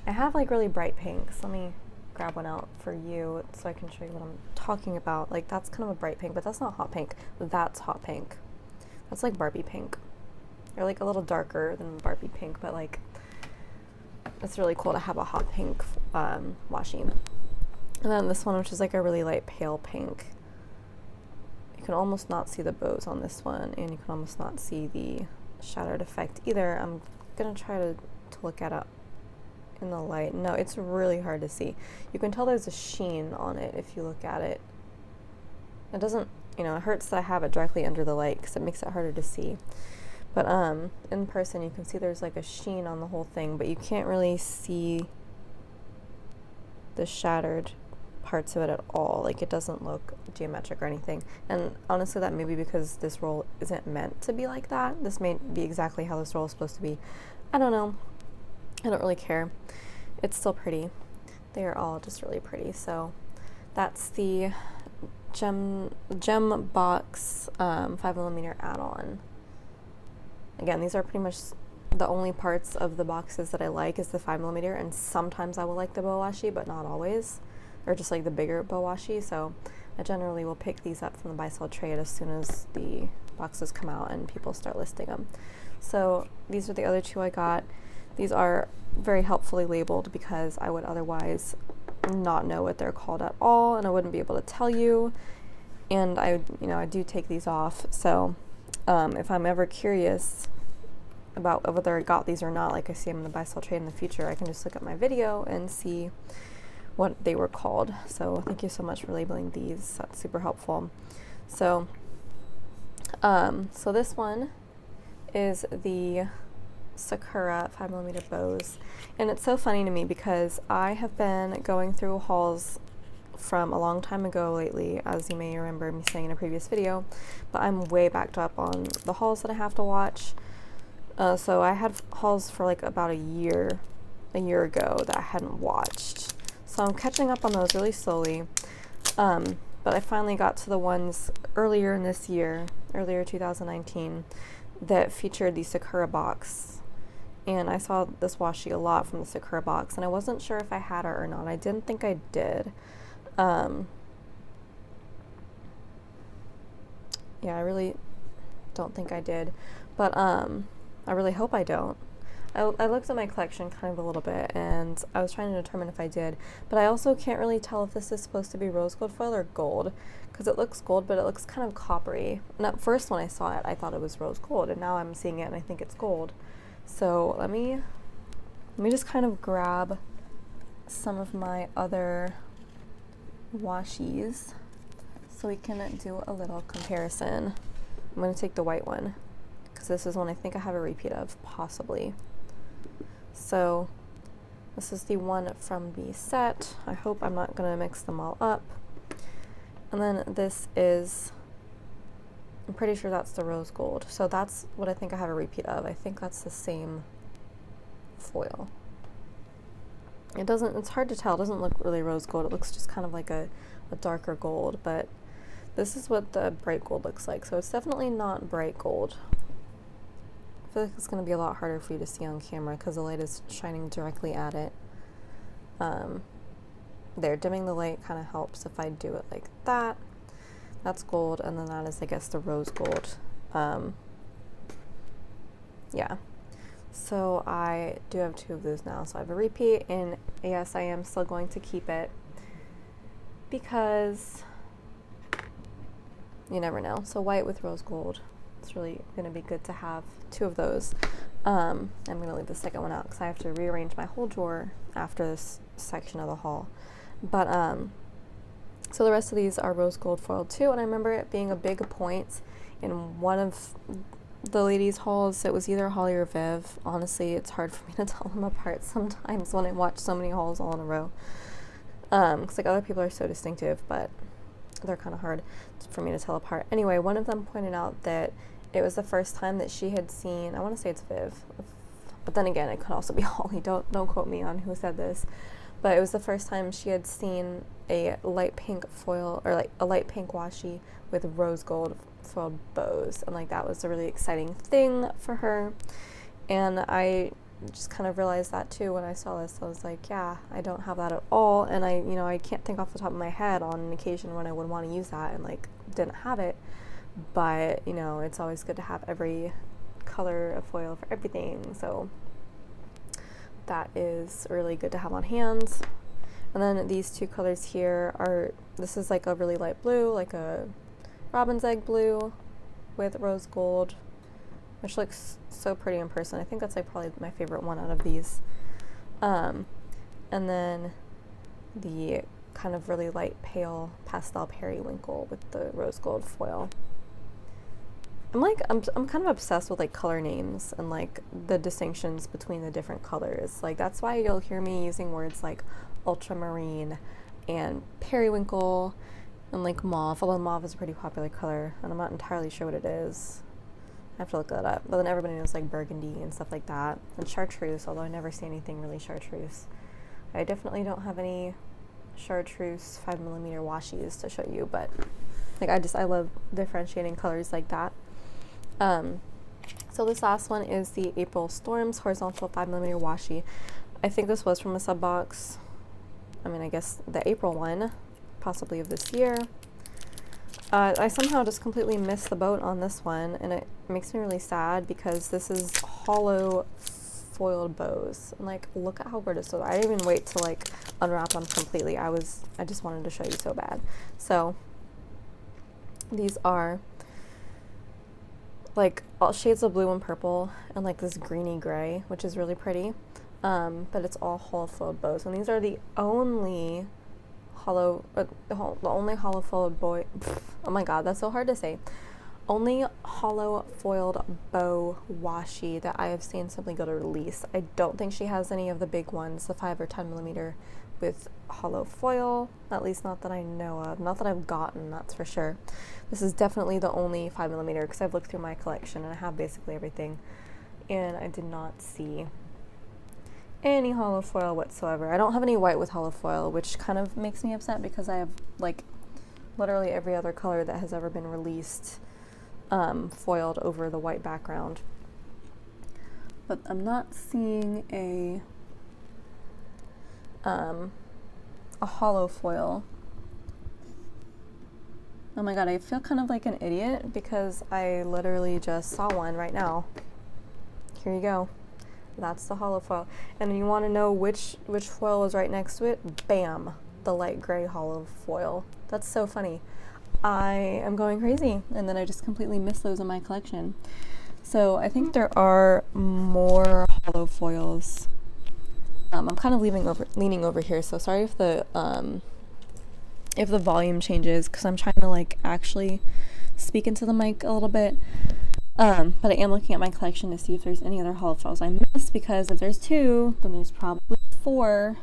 I have like really bright pinks. Let me grab one out for you so I can show you what I'm talking about. Like, that's kind of a bright pink, but that's not hot pink. That's hot pink. That's like Barbie pink. Or like a little darker than Barbie pink, but like, it's really cool to have a hot pink washi. And then this one, which is like a really light pale pink. You can almost not see the bows on this one, and you can almost not see the shadowed effect either. I'm gonna try to look at it in the light. No, it's really hard to see. You can tell there's a sheen on it if you look at it. It doesn't, you know, it hurts that I have it directly under the light because it makes it harder to see. But in person you can see there's like a sheen on the whole thing, but you can't really see the shattered parts of it at all. Like, it doesn't look geometric or anything. And honestly, that may be because this roll isn't meant to be like that. This may be exactly how this roll is supposed to be. I don't know. I don't really care. It's still pretty. They are all just really pretty. So that's the gem box 5mm add-on. Again, these are pretty much the only parts of the boxes that I like is the 5mm, and sometimes I will like the bow washi, but not always, or just like the bigger bow washi. So I generally will pick these up from the buy sell trade as soon as the boxes come out and people start listing them. So these are the other two I got. These are very helpfully labeled because I would otherwise not know what they're called at all, and I wouldn't be able to tell you. And I do take these off, so if I'm ever curious about whether I got these or not, like I see them in the buy sell trade in the future, I can just look at my video and see what they were called. So thank you so much for labeling these. That's super helpful. So so this one is the Sakura 5mm bows, and it's so funny to me because I have been going through hauls from a long time ago lately, as you may remember me saying in a previous video, but I'm way backed up on the hauls that I have to watch. So I had hauls for like about a year ago that I hadn't watched, so I'm catching up on those really slowly. But I finally got to the ones earlier in this year, earlier 2019, that featured the Sakura box. And I saw this washi a lot from the Sakura box, and I wasn't sure if I had it or not. I didn't think I did. Yeah, I really don't think I did, but I really hope I don't. I looked at my collection kind of a little bit, and I was trying to determine if I did, but I also can't really tell if this is supposed to be rose gold foil or gold, because it looks gold, but it looks kind of coppery. And at first when I saw it, I thought it was rose gold, and now I'm seeing it and I think it's gold. So let me just kind of grab some of my other washis so we can do a little comparison. I'm going to take the white one because this is one I think I have a repeat of, possibly. So this is the one from the set. I hope I'm not going to mix them all up. And then this is, I'm pretty sure that's the rose gold. So that's what I think I have a repeat of. I think that's the same foil. It's hard to tell. It doesn't look really rose gold. It looks just kind of like a darker gold, but this is what the bright gold looks like. So it's definitely not bright gold. I feel like it's going to be a lot harder for you to see on camera because the light is shining directly at it. There, dimming the light kind of helps if I do it like that. That's gold, and then that is, I guess, the rose gold. Yeah. So I do have two of those now. So I have a repeat, and yes, I am still going to keep it because you never know. So white with rose gold. It's really going to be good to have two of those. I'm going to leave the second one out because I have to rearrange my whole drawer after this section of the haul. But so the rest of these are rose gold foiled too, and I remember it being a big point in one of the ladies' hauls. It was either Holly or Viv. Honestly, it's hard for me to tell them apart sometimes when I watch so many hauls all in a row. Because like other people are so distinctive, but they're kind of hard for me to tell apart. Anyway, one of them pointed out that it was the first time that she had seen, I want to say it's Viv, but then again, it could also be Holly. Don't quote me on who said this. But it was the first time she had seen a light pink foil, or like a light pink washi with rose gold foiled bows. And like that was a really exciting thing for her. And I just kind of realized that too when I saw this. I was like, yeah, I don't have that at all. And I can't think off the top of my head on an occasion when I would want to use that and like didn't have it. But, it's always good to have every color of foil for everything. So that is really good to have on hand. And then these two colors here this is like a really light blue, like a robin's egg blue with rose gold, which looks so pretty in person. I think that's like probably my favorite one out of these. And then the kind of really light pale pastel periwinkle with the rose gold foil. I'm kind of obsessed with like color names and like the distinctions between the different colors. Like that's why you'll hear me using words like ultramarine and periwinkle and like mauve, although mauve is a pretty popular color and I'm not entirely sure what it is. I have to look that up. But then everybody knows like burgundy and stuff like that. And chartreuse, although I never see anything really chartreuse. I definitely don't have any chartreuse 5mm washies to show you, but like I love differentiating colors like that. So this last one is the April Storms horizontal 5mm washi. I think this was from a sub box. I guess the April one, possibly of this year. I somehow just completely missed the boat on this one, and it makes me really sad because this is hollow foiled bows. And like, look at how gorgeous those are. I didn't even wait to like unwrap them completely. I just wanted to show you so bad. So these are like all shades of blue and purple and like this greeny gray, which is really pretty. But it's all hollow foiled bows, and these are the only hollow foiled oh my god, that's so hard to say. Only hollow foiled bow washi that I have seen Simply Gilded release. I don't think she has any of the big ones, the 5 or 10mm with hollow foil, at least not that I know of, not that I've gotten, that's for sure. This is definitely the only 5mm because I've looked through my collection and I have basically everything, and I did not see any hollow foil whatsoever. I don't have any white with hollow foil, which kind of makes me upset because I have like literally every other color that has ever been released foiled over the white background. But I'm not seeing a hollow foil. Oh my god, I feel kind of like an idiot because I literally just saw one right now. Here you go. That's the hollow foil. And you want to know which foil is right next to it? Bam! The light gray hollow foil. That's so funny. I am going crazy, and then I just completely missed those in my collection. So I think there are more hollow foils. I'm kind of leaning over here, so sorry if the volume changes because I'm trying to like actually speak into the mic a little bit. But I am looking at my collection to see if there's any other hollow foils I missed, because if there's 2, then there's probably 4.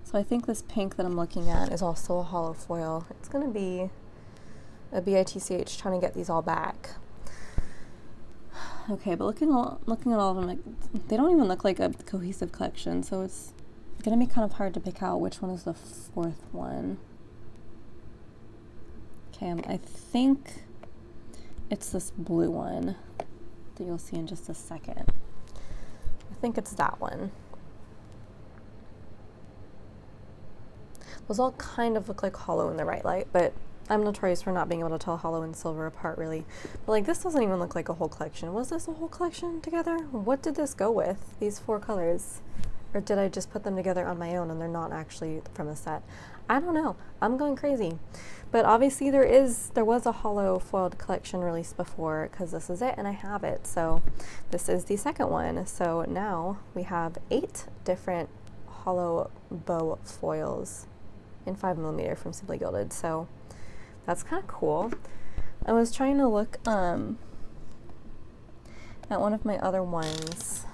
So I think this pink that I'm looking at is also a hollow foil. It's going to be a BITCH trying to get these all back. Okay, but looking at all of them, like, they don't even look like a cohesive collection, so it's going to be kind of hard to pick out which one is the 4th one. Okay, I think it's this blue one that you'll see in just a second. I think it's that one. Those all kind of look like hollow in the right light, but I'm notorious for not being able to tell hollow and silver apart, really. But like, this doesn't even look like a whole collection. Was this a whole collection together? What did this go with, these 4 colors? Or did I just put them together on my own and they're not actually from a set? I don't know. I'm going crazy. But obviously there was a hollow foiled collection released before, because this is it and I have it. So this is the second one. So now we have 8 different hollow bow foils in 5mm from Simply Gilded. So that's kind of cool. I was trying to look at one of my other ones.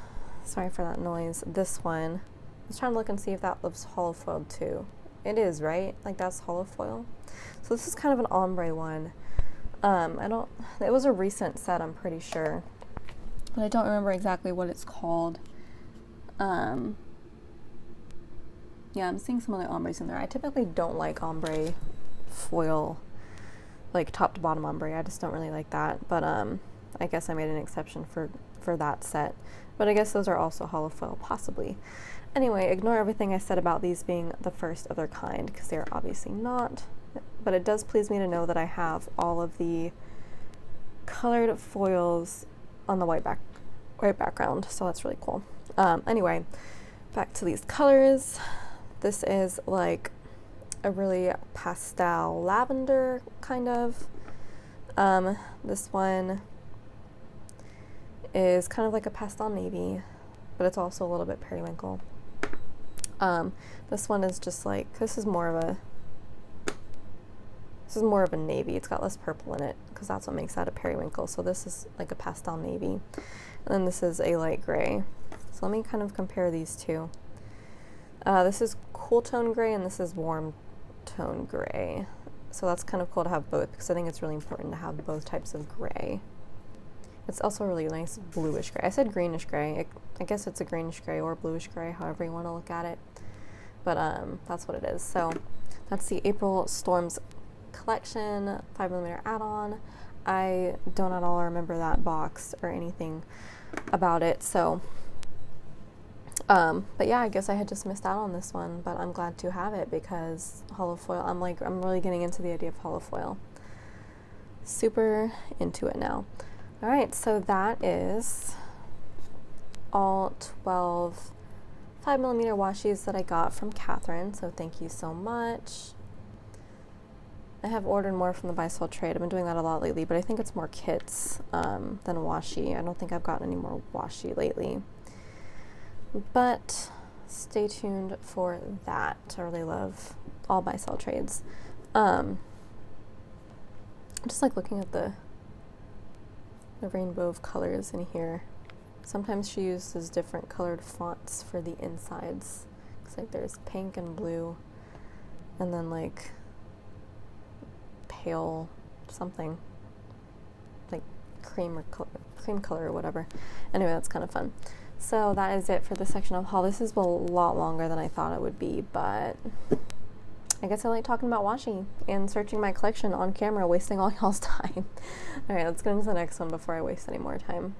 Sorry for that noise. This one. I was trying to look and see if that was hollow foiled too. It is, right? Like that's hollow foil. So this is kind of an ombre one. It was a recent set, I'm pretty sure, but I don't remember exactly what it's called. Yeah, I'm seeing some other ombres in there. I typically don't like ombre foil, like top to bottom ombre. I just don't really like that, but I guess I made an exception for that set. But I guess those are also hollow foil, possibly. Anyway, ignore everything I said about these being the first of their kind, because they're obviously not. But it does please me to know that I have all of the colored foils on the white background, so that's really cool. Anyway, back to these colors. This is like a really pastel lavender kind of. This one is kind of like a pastel navy, but it's also a little bit periwinkle. This one is just like, this is more of a navy. It's got less purple in it because that's what makes that a periwinkle. So this is like a pastel navy, and then this is a light gray. So let me kind of compare these two. This is cool tone gray and this is warm tone gray. So that's kind of cool to have both, because I think it's really important to have both types of gray. It's also a really nice bluish gray. I said greenish gray. I guess it's a greenish gray or bluish gray, however you want to look at it. But that's what it is. So that's the April Storms collection 5mm add-on. I don't at all remember that box or anything about it. So, but yeah, I guess I had just missed out on this one, but I'm glad to have it because hollow foil, I'm really getting into the idea of hollow foil. Super into it now. All right, so that is all 12 5mm washis that I got from Catherine, so thank you so much. I have ordered more from the buy sell trade. I've been doing that a lot lately, but I think it's more kits than washi. I don't think I've gotten any more washi lately. But stay tuned for that. I really love all buy sell trades. I'm just like looking at the rainbow of colors in here. Sometimes she uses different colored fonts for the insides. Looks like there's pink and blue, and then like pale something, like cream color or whatever. Anyway, that's kind of fun. So that is it for this section of haul. This is a lot longer than I thought it would be, but I guess I like talking about washi and searching my collection on camera, wasting all y'all's time. Alright, let's get into the next one before I waste any more time.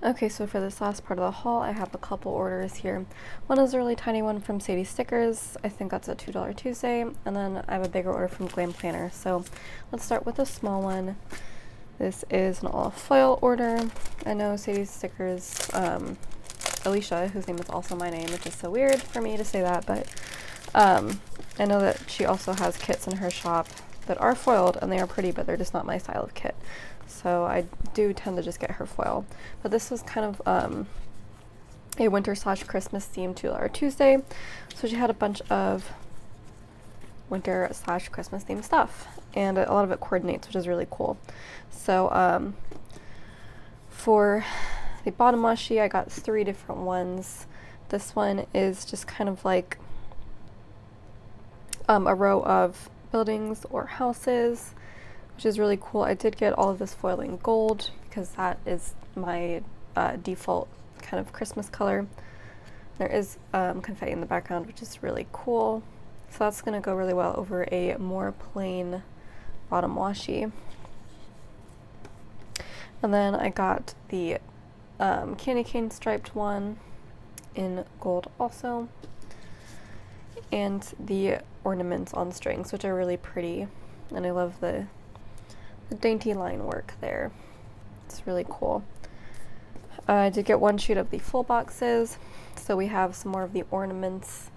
Okay, so for this last part of the haul, I have a couple orders here. One is a really tiny one from Sadie Stickers. I think that's a $2 Tuesday. And then I have a bigger order from Glam Planner. So let's start with a small one. This is an all foil order. I know Sadie Stickers, Alicia, whose name is also my name, which is so weird for me to say that, but I know that she also has kits in her shop that are foiled, and they are pretty, but they're just not my style of kit. So I do tend to just get her foil. But this was kind of a winter/Christmas themed $2 Tuesday. So she had a bunch of winter/Christmas themed stuff, and a lot of it coordinates, which is really cool. So for the bottom washi, I got 3 different ones. This one is just kind of like a row of buildings or houses, which is really cool. I did get all of this foil in gold because that is my default kind of Christmas color. There is confetti in the background, which is really cool. So that's going to go really well over a more plain bottom washi. And then I got the candy cane striped one in gold also, and the ornaments on strings, which are really pretty, and I love the dainty line work there. It's really cool. I did get one sheet of the full boxes, so we have some more of the ornaments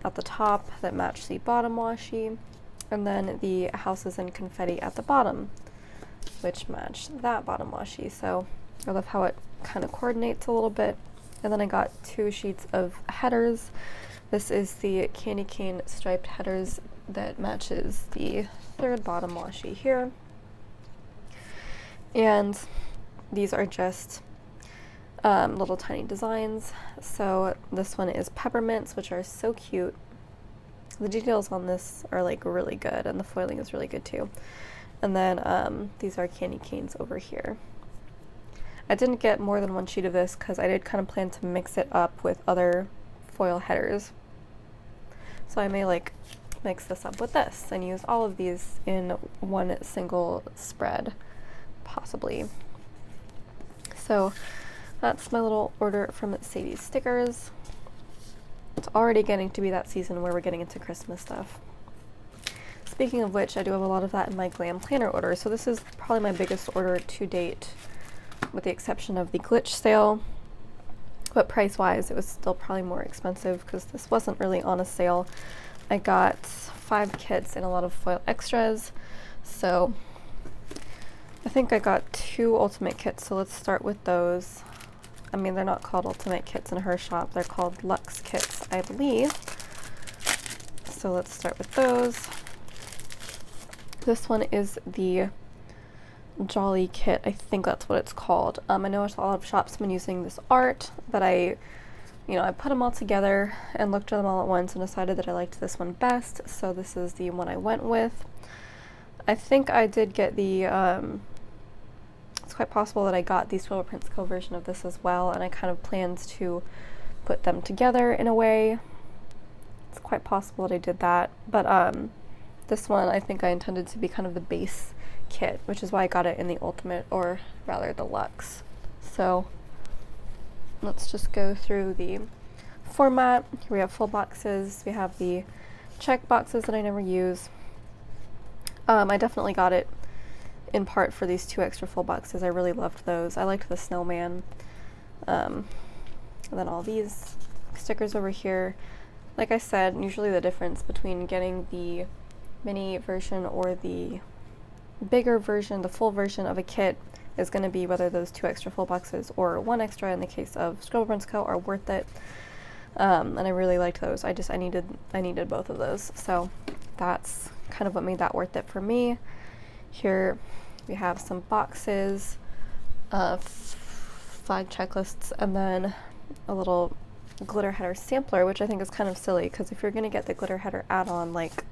at the top that match the bottom washi, and then the houses and confetti at the bottom, which match that bottom washi. So I love how it kind of coordinates a little bit. And then I got 2 sheets of headers. This is the candy cane striped headers that matches the 3rd bottom washi here. And these are just little tiny designs. So this one is peppermints, which are so cute. The details on this are like really good, and the foiling is really good too. And then these are candy canes over here. I didn't get more than one sheet of this because I did kind of plan to mix it up with other foil headers. So I may like mix this up with this and use all of these in one single spread, possibly. So that's my little order from Sadie's Stickers. It's already getting to be that season where we're getting into Christmas stuff. Speaking of which, I do have a lot of that in my Glam Planner order, so this is probably my biggest order to date, with the exception of the glitch sale. But price-wise, it was still probably more expensive because this wasn't really on a sale. I got 5 kits and a lot of foil extras, so I think I got 2 ultimate kits, so let's start with those. I mean, they're not called ultimate kits in her shop, they're called luxe kits, I believe. So let's start with those. This one is the Jolly kit, I think that's what it's called. I know a lot of shops have been using this art, but I put them all together and looked at them all at once and decided that I liked this one best, so this is the one I went with. I think I did get the, it's quite possible that I got the ScribblePrintsCo version of this as well, and I kind of planned to put them together in a way. It's quite possible that I did that, but this one I think I intended to be kind of the base kit, which is why I got it in the ultimate, or rather the luxe. So let's just go through the format. Here we have full boxes, we have the check boxes that I never use. I definitely got it in part for these 2 extra full boxes. I really loved those. I liked the snowman. And then all these stickers over here. Like I said, usually the difference between getting the mini version or the bigger version, the full version of a kit, is going to be whether those 2 extra full boxes or 1 extra in the case of ScribblePrintsCo are worth it. And I really liked those. I needed both of those, so that's kind of what made that worth it for me. Here we have some boxes, flag checklists, and then a little glitter header sampler, which I think is kind of silly because if you're going to get the glitter header add-on, like,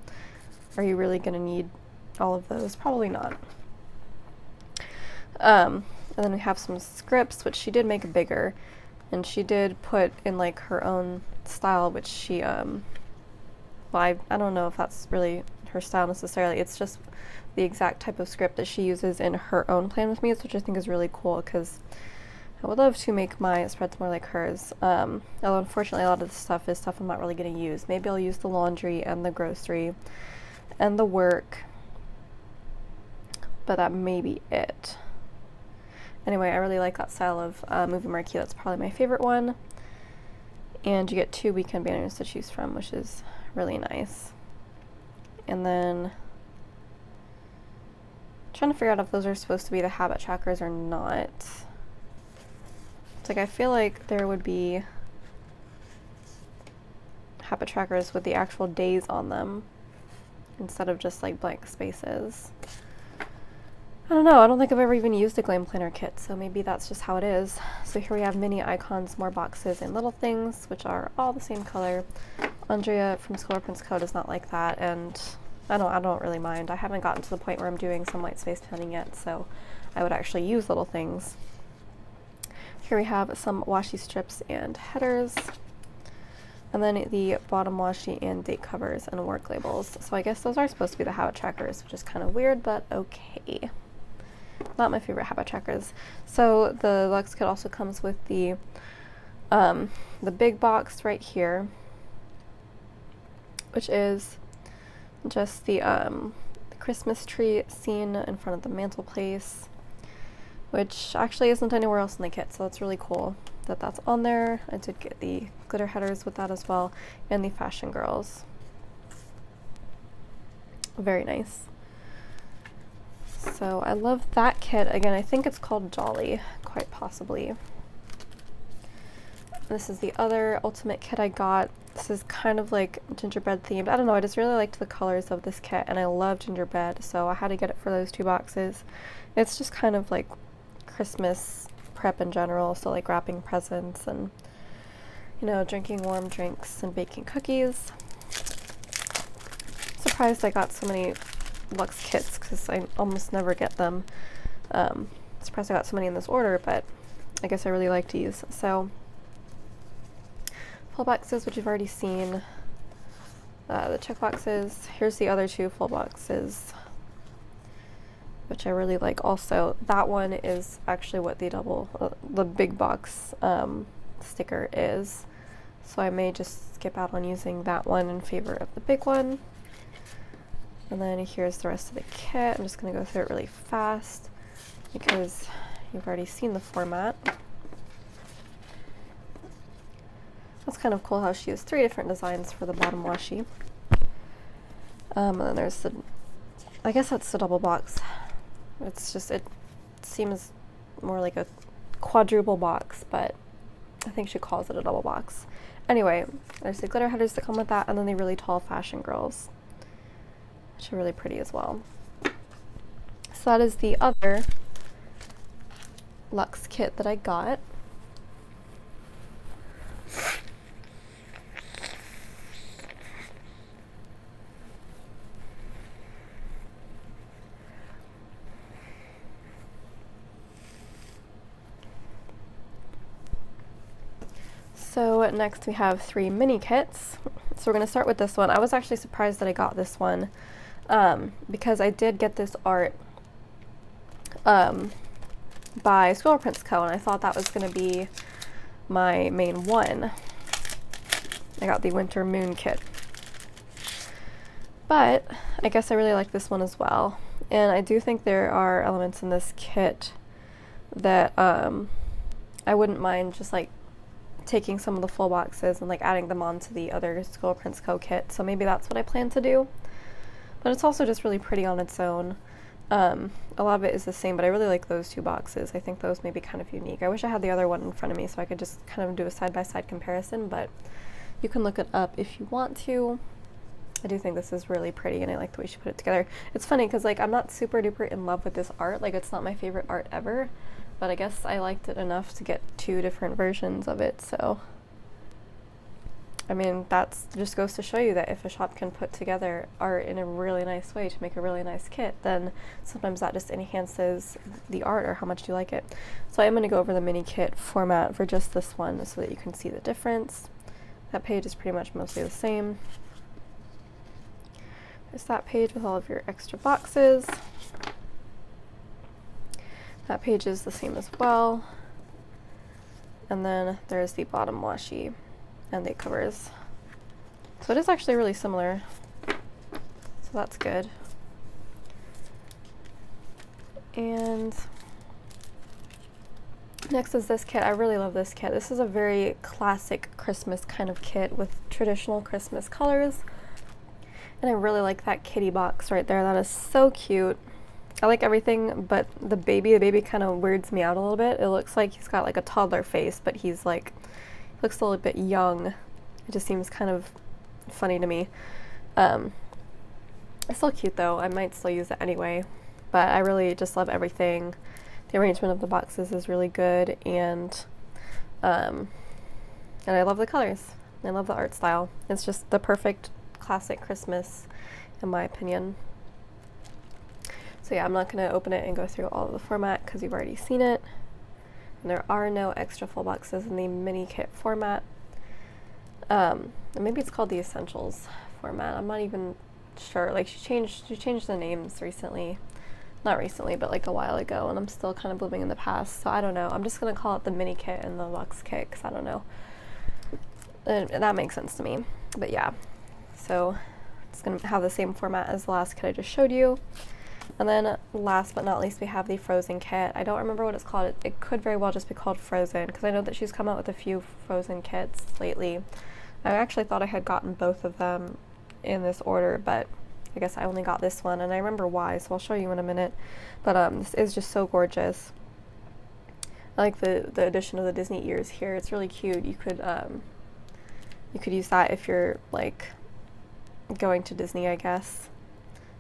are you really going to need all of those? Probably not. And then we have some scripts, which she did make bigger, and she did put in like her own style, which she well, I don't know if that's really her style necessarily. It's just the exact type of script that she uses in her own Plan With Me's, which I think is really cool because I would love to make my spreads more like hers. Although unfortunately a lot of this stuff is stuff I'm not really going to use. Maybe I'll use the laundry and the grocery and the work, but that may be it. Anyway, I really like that style of movie marquee. That's probably my favorite one. And you get 2 weekend banners to choose from, which is really nice. And then trying to figure out if those are supposed to be the habit trackers or not. It's like I feel like there would be habit trackers with the actual days on them instead of just like blank spaces. I don't know, I don't think I've ever even used a Glam Planner kit, so maybe that's just how it is. So here we have mini icons, more boxes, and little things, which are all the same color. Andrea from ScribblePrintsCo does not like that, and I don't really mind. I haven't gotten to the point where I'm doing some white space penning yet, so I would actually use little things. Here we have some washi strips and headers, and then the bottom washi and date covers and work labels. So I guess those are supposed to be the habit trackers, which is kind of weird, but okay. Not my favorite habit trackers. So the luxe kit also comes with the big box right here, which is just the Christmas tree scene in front of the mantelpiece, which actually isn't anywhere else in the kit, so that's really cool that that's on there. I did get the glitter headers with that as well, and the fashion girls. Very nice. So I love that kit. Again, I think it's called Jolly, quite possibly. This is the other ultimate kit I got. This is kind of like gingerbread themed. I don't know, I just really liked the colors of this kit, and I love gingerbread, so I had to get it for those 2 boxes. It's just kind of like Christmas prep in general, so like wrapping presents and, you know, drinking warm drinks and baking cookies. surprised I got so many luxe kits because I almost never get them. Surprised I got so many in this order, but I guess I really like these. So full boxes, which you've already seen. The check boxes. Here's the other two full boxes, which I really like also. That one is actually what the big box sticker is. So I may just skip out on using that one in favor of the big one. And then here's the rest of the kit. I'm just going to go through it really fast because you've already seen the format. That's kind of cool how she has 3 different designs for the bottom washi. And then there's I guess that's the double box. It's just, it seems more like a quadruple box, but I think she calls it a double box. Anyway, there's the glitter headers that come with that, and then the really tall fashion girls, which are really pretty as well. So that is the other luxe kit that I got. So next we have 3 mini kits. So we're going to start with this one. I was actually surprised that I got this one because I did get this art by ScribblePrintsCo, and I thought that was going to be my main one. I got the Winter Moon kit. But I guess I really like this one as well. And I do think there are elements in this kit that I wouldn't mind just like taking some of the full boxes and like adding them onto the other ScribblePrintsCo kit. So maybe that's what I plan to do. But it's also just really pretty on its own. A lot of it is the same, but I really like those 2 boxes. I think those may be kind of unique. I wish I had the other one in front of me so I could just kind of do a side-by-side comparison, but you can look it up if you want to. I do think this is really pretty, and I like the way she put it together. It's funny because like I'm not super duper in love with this art. Like, it's not my favorite art ever, but I guess I liked it enough to get 2 different versions of it. So I mean, that just goes to show you that if a shop can put together art in a really nice way to make a really nice kit, then sometimes that just enhances the art or how much you like it. So I am going to go over the mini kit format for just this one so that you can see the difference. That page is pretty much mostly the same. There's that page with all of your extra boxes. That page is the same as well. And then there's the bottom washi and the covers. So it is actually really similar. So that's good. And next is this kit. I really love this kit. This is a very classic Christmas kind of kit with traditional Christmas colors. And I really like that kitty box right there. That is so cute. I like everything but the baby. The baby kind of weirds me out a little bit. It looks like he's got like a toddler face, but he's like, looks a little bit young. It just seems kind of funny to me. It's still cute though. I might still use it anyway, but I really just love everything. The arrangement of the boxes is really good, and I love the colors. I love the art style. It's just the perfect classic Christmas, in my opinion. So yeah, I'm not going to open it and go through all of the format because you've already seen it. And there are no extra full boxes in the mini kit format. And maybe it's called the Essentials format. I'm not even sure. Like, she changed the names recently. Not recently, but like a while ago, and I'm still kind of living in the past, so I don't know. I'm just going to call it the mini kit and the luxe kit because I don't know. And that makes sense to me. But yeah, so it's going to have the same format as the last kit I just showed you. And then last but not least, we have the Frozen kit. I don't remember what it's called. It could very well just be called Frozen because I know that she's come out with a few Frozen kits lately. I actually thought I had gotten both of them in this order, but I guess I only got this one, and I remember why, so I'll show you in a minute. But this is just so gorgeous. I like the addition of the Disney ears here. It's really cute. You could use that if you're like going to Disney, I guess,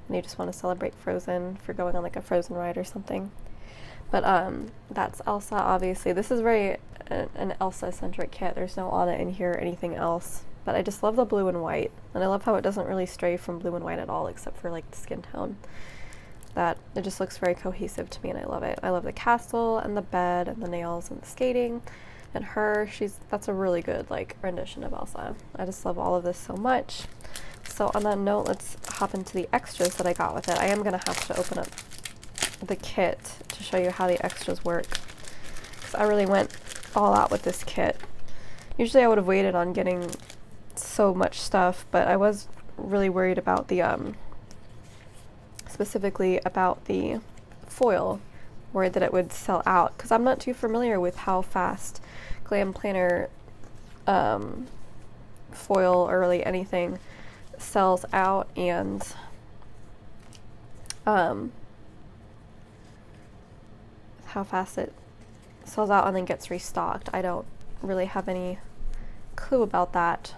and you just want to celebrate Frozen for going on like a Frozen ride or something. But that's Elsa, obviously. This is very an Elsa-centric kit. There's no Anna in here or anything else. but I just love the blue and white, and I love how it doesn't really stray from blue and white at all, except for like the skin tone. That it just looks very cohesive to me, and I love it. I love the castle and the bed and the nails and the skating, and her. That's a really good like rendition of Elsa. I just love all of this so much. So on that note, let's hop into the extras that I got with it. I am gonna have to open up the kit to show you how the extras work, because I really went all out with this kit. Usually I would have waited on getting so much stuff, but I was really worried about the specifically about the foil, worried that it would sell out, because I'm not too familiar with how fast Glam Planner foil or really anything sells out, and how fast it sells out and then gets restocked. I don't really have any clue about that,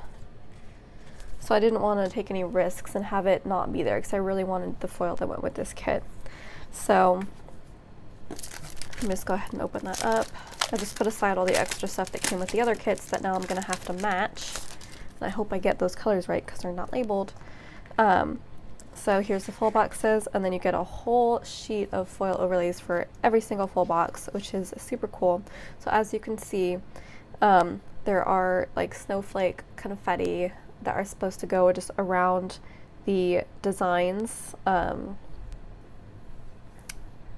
so I didn't want to take any risks and have it not be there, because I really wanted the foil that went with this kit. So let me just go ahead and open that up. I just put aside all the extra stuff that came with the other kits that now I'm going to have to match, and I hope I get those colors right because they're not labeled. So here's the full boxes, and then you get a whole sheet of foil overlays for every single full box, which is super cool. So as you can see, there are like snowflake confetti that are supposed to go just around the designs, that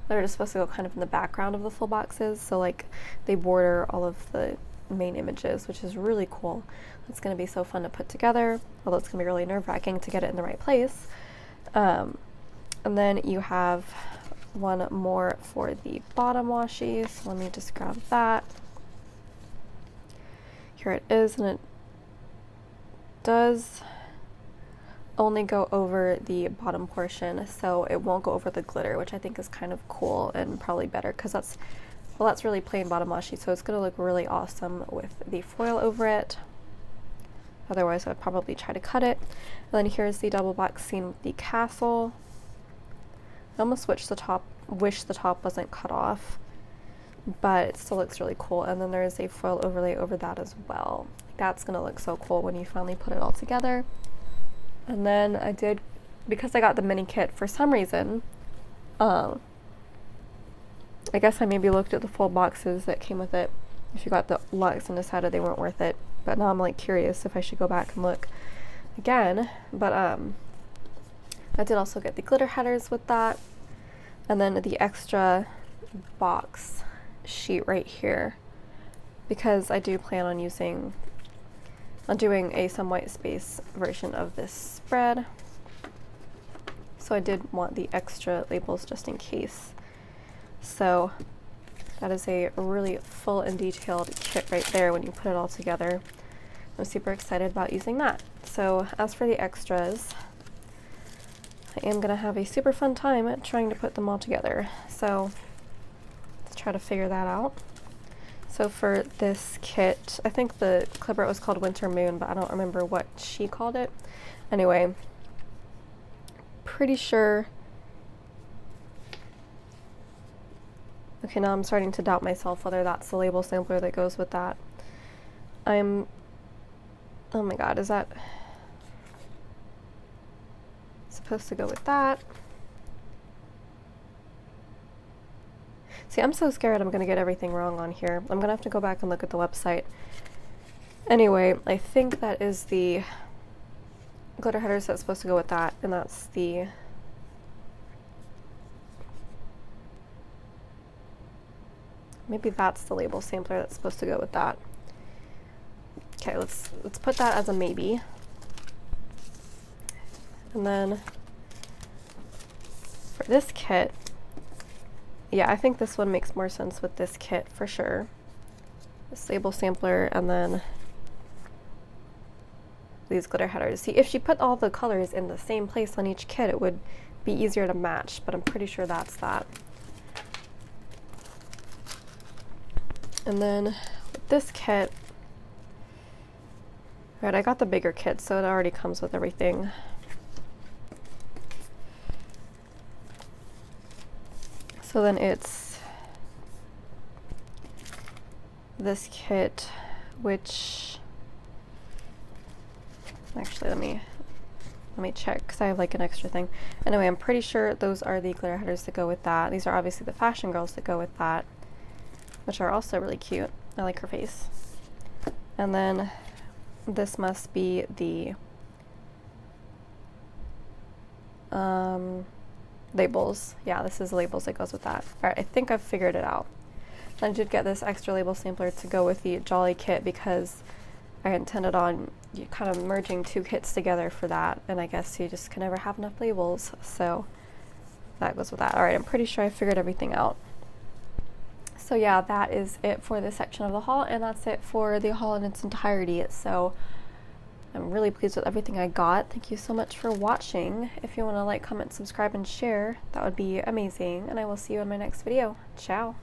are just supposed to go kind of in the background of the full boxes, so like they border all of the main images, which is really cool. It's going to be so fun to put together, although it's going to be really nerve-wracking to get it in the right place. And then you have one more for the bottom washi, so let me just grab that. Here it is, and it does only go over the bottom portion, so it won't go over the glitter, which I think is kind of cool and probably better, because that's really plain bottom washi, so it's going to look really awesome with the foil over it. Otherwise I'd probably try to cut it. And then here's the double box scene with the castle. I almost wish the top wasn't cut off, but it still looks really cool. And then there's a foil overlay over that as well. That's gonna look so cool when you finally put it all together. And then I did, because I got the mini kit for some reason, I guess I maybe looked at the full boxes that came with it if you got the luxe and decided they weren't worth it. But now I'm like curious if I should go back and look again. But I did also get the glitter headers with that, and then the extra box sheet right here, because I do plan on doing a some white space version of this spread. So I did want the extra labels just in case. So that is a really full and detailed kit right there when you put it all together. I'm super excited about using that. So as for the extras, I am gonna have a super fun time trying to put them all together. So let's try to figure that out. So for this kit, I think the clipboard was called Winter Moon, but I don't remember what she called it. Anyway, pretty sure. Okay, now I'm starting to doubt myself whether that's the label sampler that goes with that. Oh my god, is that supposed to go with that? See, I'm so scared I'm gonna get everything wrong on here. I'm gonna have to go back and look at the website. Anyway, I think that is the glitter headers that's supposed to go with that, and that's the maybe that's the label sampler that's supposed to go with that. Okay, let's put that as a maybe. And then for this kit, yeah, I think this one makes more sense with this kit for sure. This label sampler and then these glitter headers. See, if she put all the colors in the same place on each kit, it would be easier to match, but I'm pretty sure that's that. And then with this kit, right, I got the bigger kit, so it already comes with everything. So then it's this kit, which Actually, let me check because I have like an extra thing. Anyway, I'm pretty sure those are the glitter headers that go with that. These are obviously the fashion girls that go with that, which are also really cute. I like her face. And then this must be the labels. Yeah, this is labels that goes with that. Alright, I think I've figured it out. I did get this extra label sampler to go with the Jolly kit because I intended on kind of merging 2 kits together for that, and I guess you just can never have enough labels, so that goes with that. Alright, I'm pretty sure I figured everything out. So yeah, that is it for this section of the haul, and that's it for the haul in its entirety. So I'm really pleased with everything I got. Thank you so much for watching. If you want to like, comment, subscribe, and share, that would be amazing, and I will see you in my next video. Ciao!